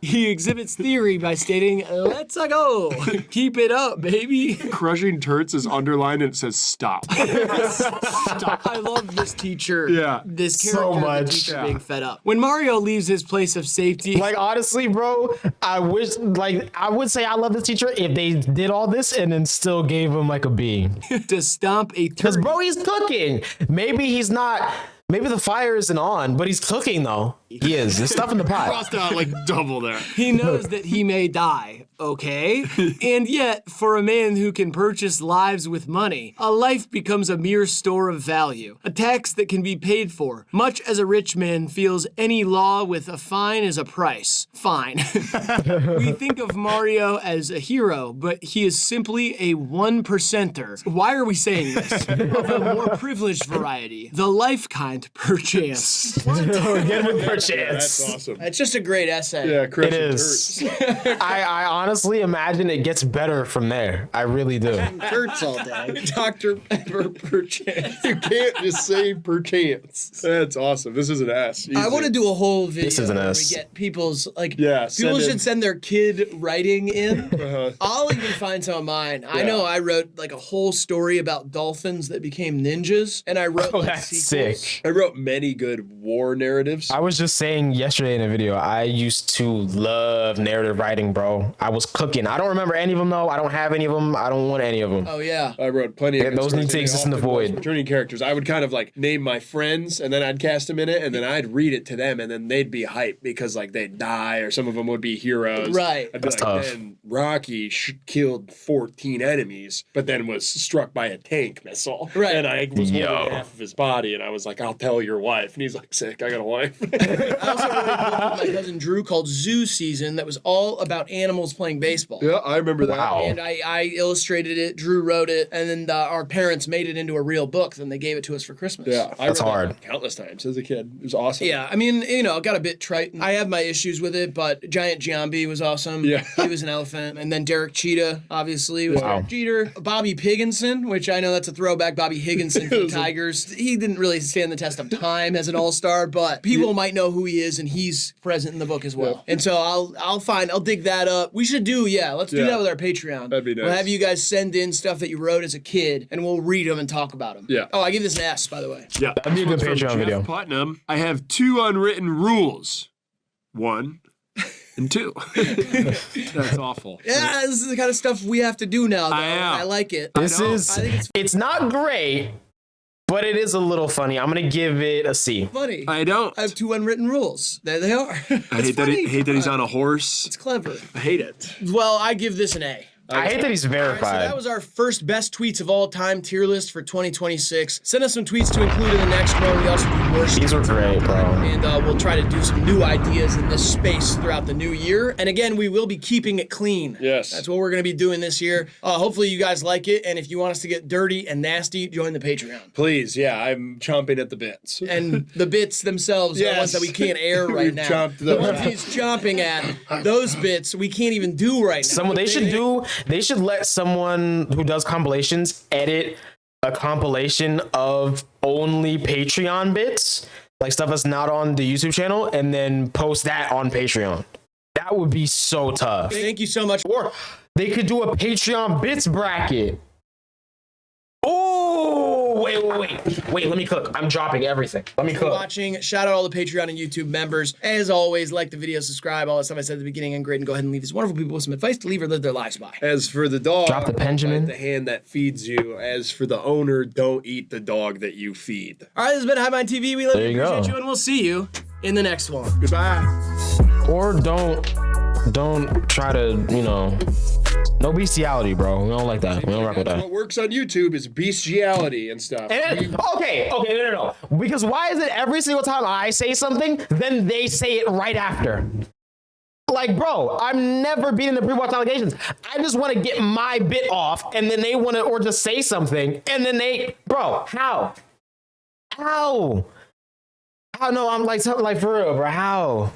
He exhibits theory by stating, let's go. Keep it up, baby. Crushing turds is underlined and it says stop. Stop. I love this teacher. Yeah. This So character, the much. teacher being fed up. When Mario leaves his place of safety, Like, honestly, bro, I wish, like, I would say I love this teacher if they did all this and then still gave him like a B. to stomp a Because, turd. bro, he's cooking. Maybe he's not, maybe the fire isn't on, but he's cooking, though. He is. There's stuff in the pot. Crossed out like double there. He knows that he may die, okay? And yet, for a man who can purchase lives with money, a life becomes a mere store of value, a tax that can be paid for, much as a rich man feels any law with a fine is a price. Fine. We think of Mario as a hero, but he is simply a 1%er. Why are we saying this? Of a more privileged variety, the life kind, perchance. Get him a chance. That's awesome. It's just a great essay. Yeah, It crushing is. turds. I honestly imagine it gets better from there. I really do. Hurts all day. Dr. Pepper perchance. You can't just say perchance. That's awesome. This is an S. I want to do a whole video This is an where S. we get people's, like, Yeah, people send in. should send their kid writing in. I'll even find some of mine. I know I wrote, like, a whole story about dolphins that became ninjas, and I wrote, Oh, like, that's sequels. sick. I wrote many good war narratives. I was just saying yesterday in a video, I used to love narrative writing, bro. I was cooking. I don't remember any of them, though. I don't have any of them. I don't want any of them. Oh, yeah. I wrote plenty of Yeah, good those stories, need to and it exist in the often was void. returning characters. I would kind of like name my friends, and then I'd cast them in it, and then I'd read it to them, and then they'd be hyped because like they'd die, or some of them would be heroes. Right. I'd be That's like, tough. then Rocky killed 14 enemies, but then was struck by a tank missile. Right. And I was Yo. holding half of his body, and I was like, I'll tell your wife. And he's like, sick, I got a wife. I also wrote a book with my cousin Drew called Zoo Season that was all about animals playing baseball. Yeah, I remember that. Wow. And I illustrated it, Drew wrote it, and then our parents made it into a real book. Then they gave it to us for Christmas. Yeah, I That's read that hard. countless times as a kid. It was awesome. Yeah, I mean, you know, it got a bit trite. I have my issues with it, but Giant Giambi was awesome. Yeah. He was an elephant. And then Derek Cheetah, obviously, was Wow. Derek Jeter. Bobby Pigginson, which I know that's a throwback, Bobby Higginson from Tigers. He didn't really stand the test of time as an all-star, but people might know who he is, and he's present in the book as well. And so I'll dig that up. We should do, let's do Yeah. that with our Patreon. That'd be nice. We'll have you guys send in stuff that you wrote as a kid, and we'll read them and talk about them. Yeah. Oh, I give this an S, by the way. Yeah. That'd be a good This one's from Patreon Jeff video. Putnam. I have 2 unwritten rules. 1 and 2. That's awful. Yeah, this is the kind of stuff we have to do now, though. I know. I like it. This know. is, I think it's not great, but it is a little funny. I'm going to give it a C. funny. I don't. I have 2 unwritten rules. There they are. I hate that, hate that he's on a horse. It's clever. I hate it. Well, I give this an A. I hate that he's So verified. that was our first best tweets of all time tier list for 2026. Send us some tweets to include in the next one. We also do worst. These were great, bro. And we'll try to do some new ideas in this space throughout the new year. And again, we will be keeping it clean. Yes. That's what we're going to be doing this year. Hopefully you guys like it. And if you want us to get dirty and nasty, join the Patreon. Please, yeah, I'm chomping at the bits. And the bits themselves are the ones that we can't air right We've now. chomped The them. ones he's chomping at, those bits we can't even do right now. They should let someone who does compilations edit a compilation of only Patreon bits, like stuff that's not on the YouTube channel, and then post that on Patreon. That would be so tough. Thank you so much. Or they could do a Patreon bits bracket. Oh, wait, let me cook. I'm dropping everything. Let me cook. Watching. Shout out all the Patreon and YouTube members. As always, like the video, subscribe, all that stuff I said at the beginning, and great, and go ahead and leave these wonderful people with some advice to leave or live their lives by. As for the dog, Drop the Benjamin. bite the hand that feeds you. As for the owner, don't eat the dog that you feed. All right, this has been HIVEMIND TV. We love There you, you appreciate go. you, and we'll see you in the next one. Goodbye. Or don't try to, no bestiality, bro. We don't like that. We don't rock with That's that. what works on YouTube is bestiality and stuff. Okay, no. Because why is it every single time I say something, then they say it right after? Like, bro, I'm never beating the pre-watch allegations. I just want to get my bit off, and then they want to, or just say something, and then bro, how? No, I'm like, something like, for real, bro, how?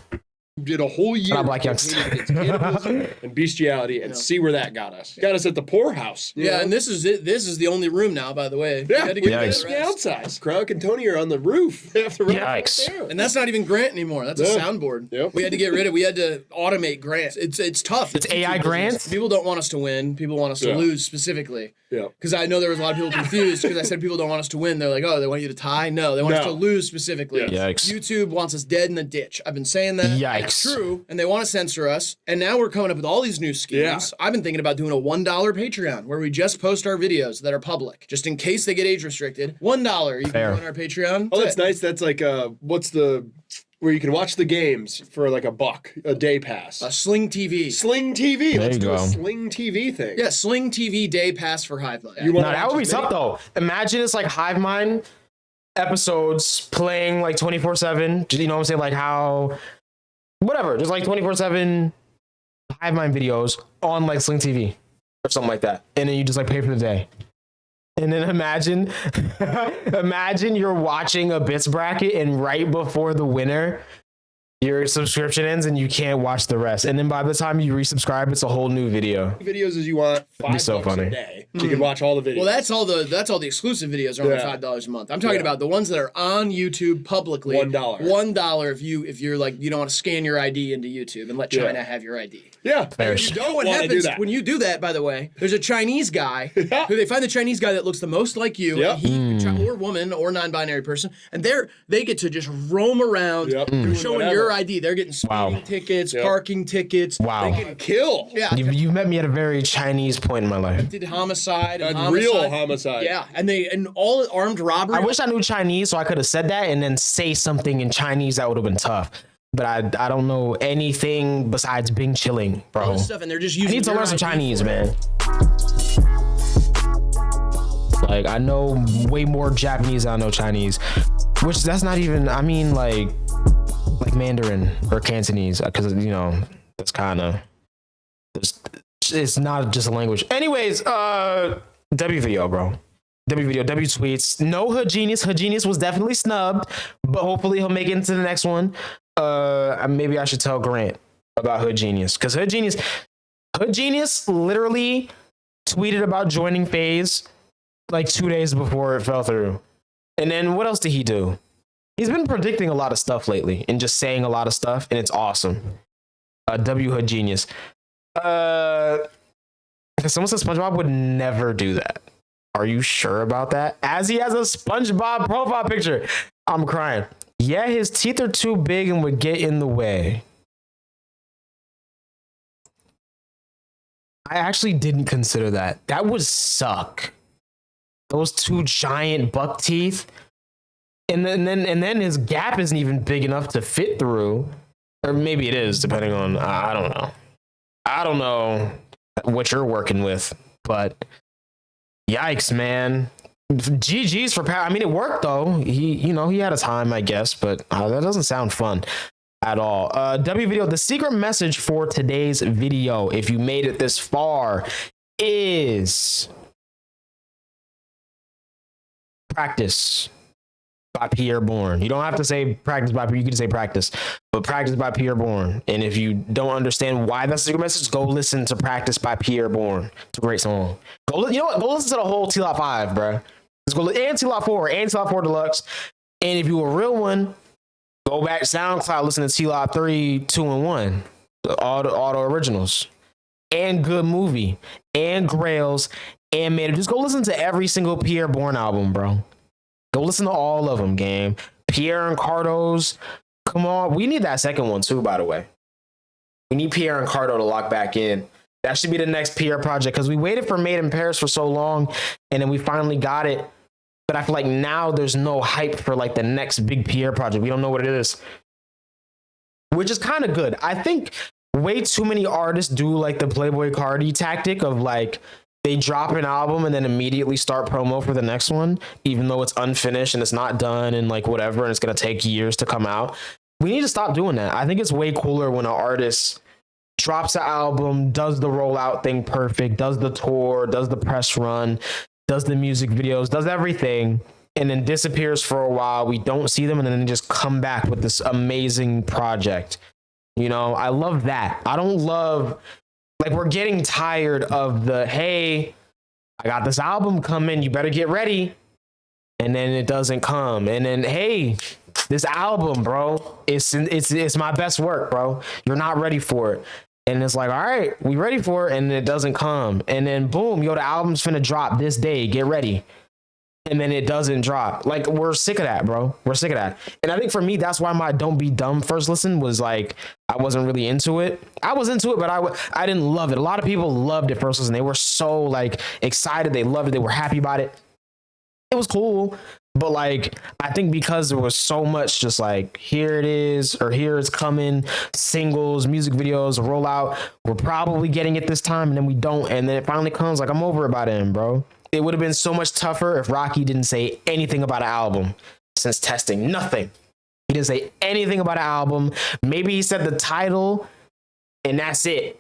Did a whole year Black youngster. against cannibalism and bestiality and see where that got us. Got us at the poorhouse. you Yeah, know? and this is it. This is the only room now, by the way. Yeah, You had to we get got rid to of the the rest. outsides. Kronk and Tony are on the roof. They have to run Yikes. down. And that's not even Grant anymore. That's a Yeah. soundboard. Yep. We had to get rid of. We had to automate Grant. It's tough. It's AI YouTube Grant? business. People don't want us to win. People want us to Yeah. lose specifically. Yeah. Because I know there was a lot of people confused because I said people don't want us to win. They're like, oh, they want you to tie? No, they want us No. to lose specifically. Yeah. Yikes. YouTube wants us dead in the ditch. I've been saying that. Yikes. It's true. And they want to censor us. And now we're coming up with all these new schemes. Yeah. I've been thinking about doing a $1 Patreon where we just post our videos that are public. Just in case they get age restricted. $1. You Fair. can join our Patreon. Oh, that's nice. That's like where you can watch the games for like $1 a day pass. Sling TV. Sling TV. There Let's you do go. a Sling TV thing. Yeah, Sling TV day pass for HIVEMIND. You want No, that would be tough though. Imagine it's like HiveMind episodes playing like 24/7. You know what I'm saying? Like how, whatever, just like 24/7 HiveMind videos on like Sling TV or something like that, and then you just like pay for the day. And then imagine you're watching a bits bracket, and right before the winner, your subscription ends and you can't watch the rest. And then by the time you resubscribe, it's a whole new video. Videos as you want. $5 so funny. a day. So you can watch all the videos. Well, that's all the exclusive videos are only Yeah. $5 a month. I'm talking Yeah. about the ones that are on YouTube publicly. $1. $1 if you're like you don't want to scan your ID into YouTube and let Yeah. China have your ID. yeah. Fair. You You know don't what want to do happens that. when you do that, by the way? There's a Chinese guy Yeah. who they find the Chinese guy that looks the most like you, Yep. and he or woman or non-binary person, and they get to just roam around Yep. Doing showing whatever. your ID. They're getting speeding Wow. tickets, Yep. parking tickets. Wow. They get Kill. yeah, You've met me at a very Chinese point in my life. did homicide and A real homicide. Yeah, and all armed robbery. I wish I knew Chinese so I could have said that and then say something in Chinese that would have been tough. But I don't know anything besides Bing chilling, all bro. this stuff, and they're just I using. need to your learn some ID Chinese, for it. man. Like I know way more Japanese than I know Chinese, which that's not even. I mean, like Mandarin or Cantonese, because that's kind of. It's not just a language. Anyways, W video, bro. W video, W tweets. No Hood Genius. Hood Genius was definitely snubbed, but hopefully he'll make it into the next one. Maybe I should tell Grant about Hood Genius, because Hood Genius literally tweeted about joining FaZe like 2 days before it fell through. And then what else did he do? He's been predicting a lot of stuff lately and just saying a lot of stuff, and it's awesome. W Hood Genius. Someone said SpongeBob would never do that. Are you sure about that? As he has a SpongeBob profile picture. I'm crying. Yeah, his teeth are too big and would get in the way. I actually didn't consider that. That would suck. Those two giant buck teeth. And then his gap isn't even big enough to fit through. Or maybe it is, depending on I don't know. what you're working with. But yikes, man. GG's for Pat. I mean, it worked though. He had a time, I guess, but that doesn't sound fun at all. W video, the secret message for today's video, if you made it this far, is practice by Pierre Bourne. You don't have to say practice by Pierre, you can say practice, but practice by Pierre Bourne. And if you don't understand why that's a secret message, go listen to Practice by Pierre Bourne. It's a great song. You know what? Go listen to the whole T-Lot 5, bro. Let's go and T-Lot 4 and T-Lot 4 Deluxe. And if you a real one, go back to SoundCloud, listen to T-Lot 3, 2, and 1. All the originals. And Good Movie. And Grails. And man, just go listen to every single Pierre Bourne album, bro. Go listen to all of them, game. Pierre and Cardo's. Come on. We need that second one, too, by the way. We need Pierre and Cardo to lock back in. That should be the next Pierre project, because we waited for Made in Paris for so long, and then we finally got it. But I feel like now there's no hype for like the next big Pierre project. We don't know what it is, which is kind of good. I think way too many artists do like the Playboy Cardi tactic of like, they drop an album and then immediately start promo for the next one, even though it's unfinished and it's not done and like whatever, and it's going to take years to come out. We need to stop doing that. I think it's way cooler when an artist drops an album, does the rollout thing perfect, does the tour, does the press run, does the music videos, does everything, and then disappears for a while. We don't see them, and then they just come back with this amazing project. You know, I love that. I don't love... Like, we're getting tired of the, hey, I got this album coming, you better get ready. And then it doesn't come. And then, hey, this album, bro, it's my best work, bro. You're not ready for it. And it's like, all right, we ready for it. And it doesn't come. And then, boom, the album's finna drop this day. Get ready. And then it doesn't drop. Like, we're sick of that, bro. We're sick of that. And I think for me, that's why my Don't Be Dumb first listen was like, I wasn't really into it. I was into it, but I didn't love it. A lot of people loved it first listen. They were so like excited. They loved it. They were happy about it. It was cool. But like, I think because there was so much just like, here it is, or here it's coming, singles, music videos, rollout, we're probably getting it this time, and then we don't. And then it finally comes, like, I'm over it by then, bro. It would have been so much tougher if Rocky didn't say anything about an album since testing. Nothing. He didn't say anything about an album. Maybe he said the title and that's it.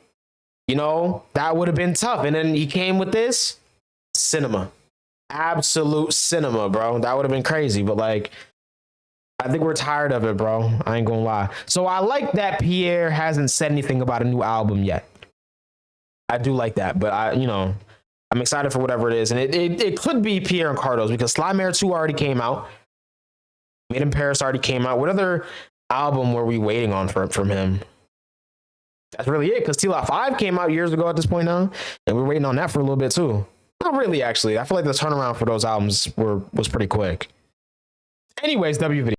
You know, that would have been tough. And then he came with this cinema. Absolute cinema, bro. That would have been crazy. But like, I think we're tired of it, bro. I ain't gonna lie. So I like that Pierre hasn't said anything about a new album yet. I do like that. But I'm excited for whatever it is. And it could be Pierre and Cardo's, because Slymare 2 already came out. Made in Paris already came out. What other album were we waiting on from him? That's really it, because T-Lot 5 came out years ago at this point now. And we're waiting on that for a little bit too. Not really, actually. I feel like the turnaround for those albums was pretty quick. Anyways, W video.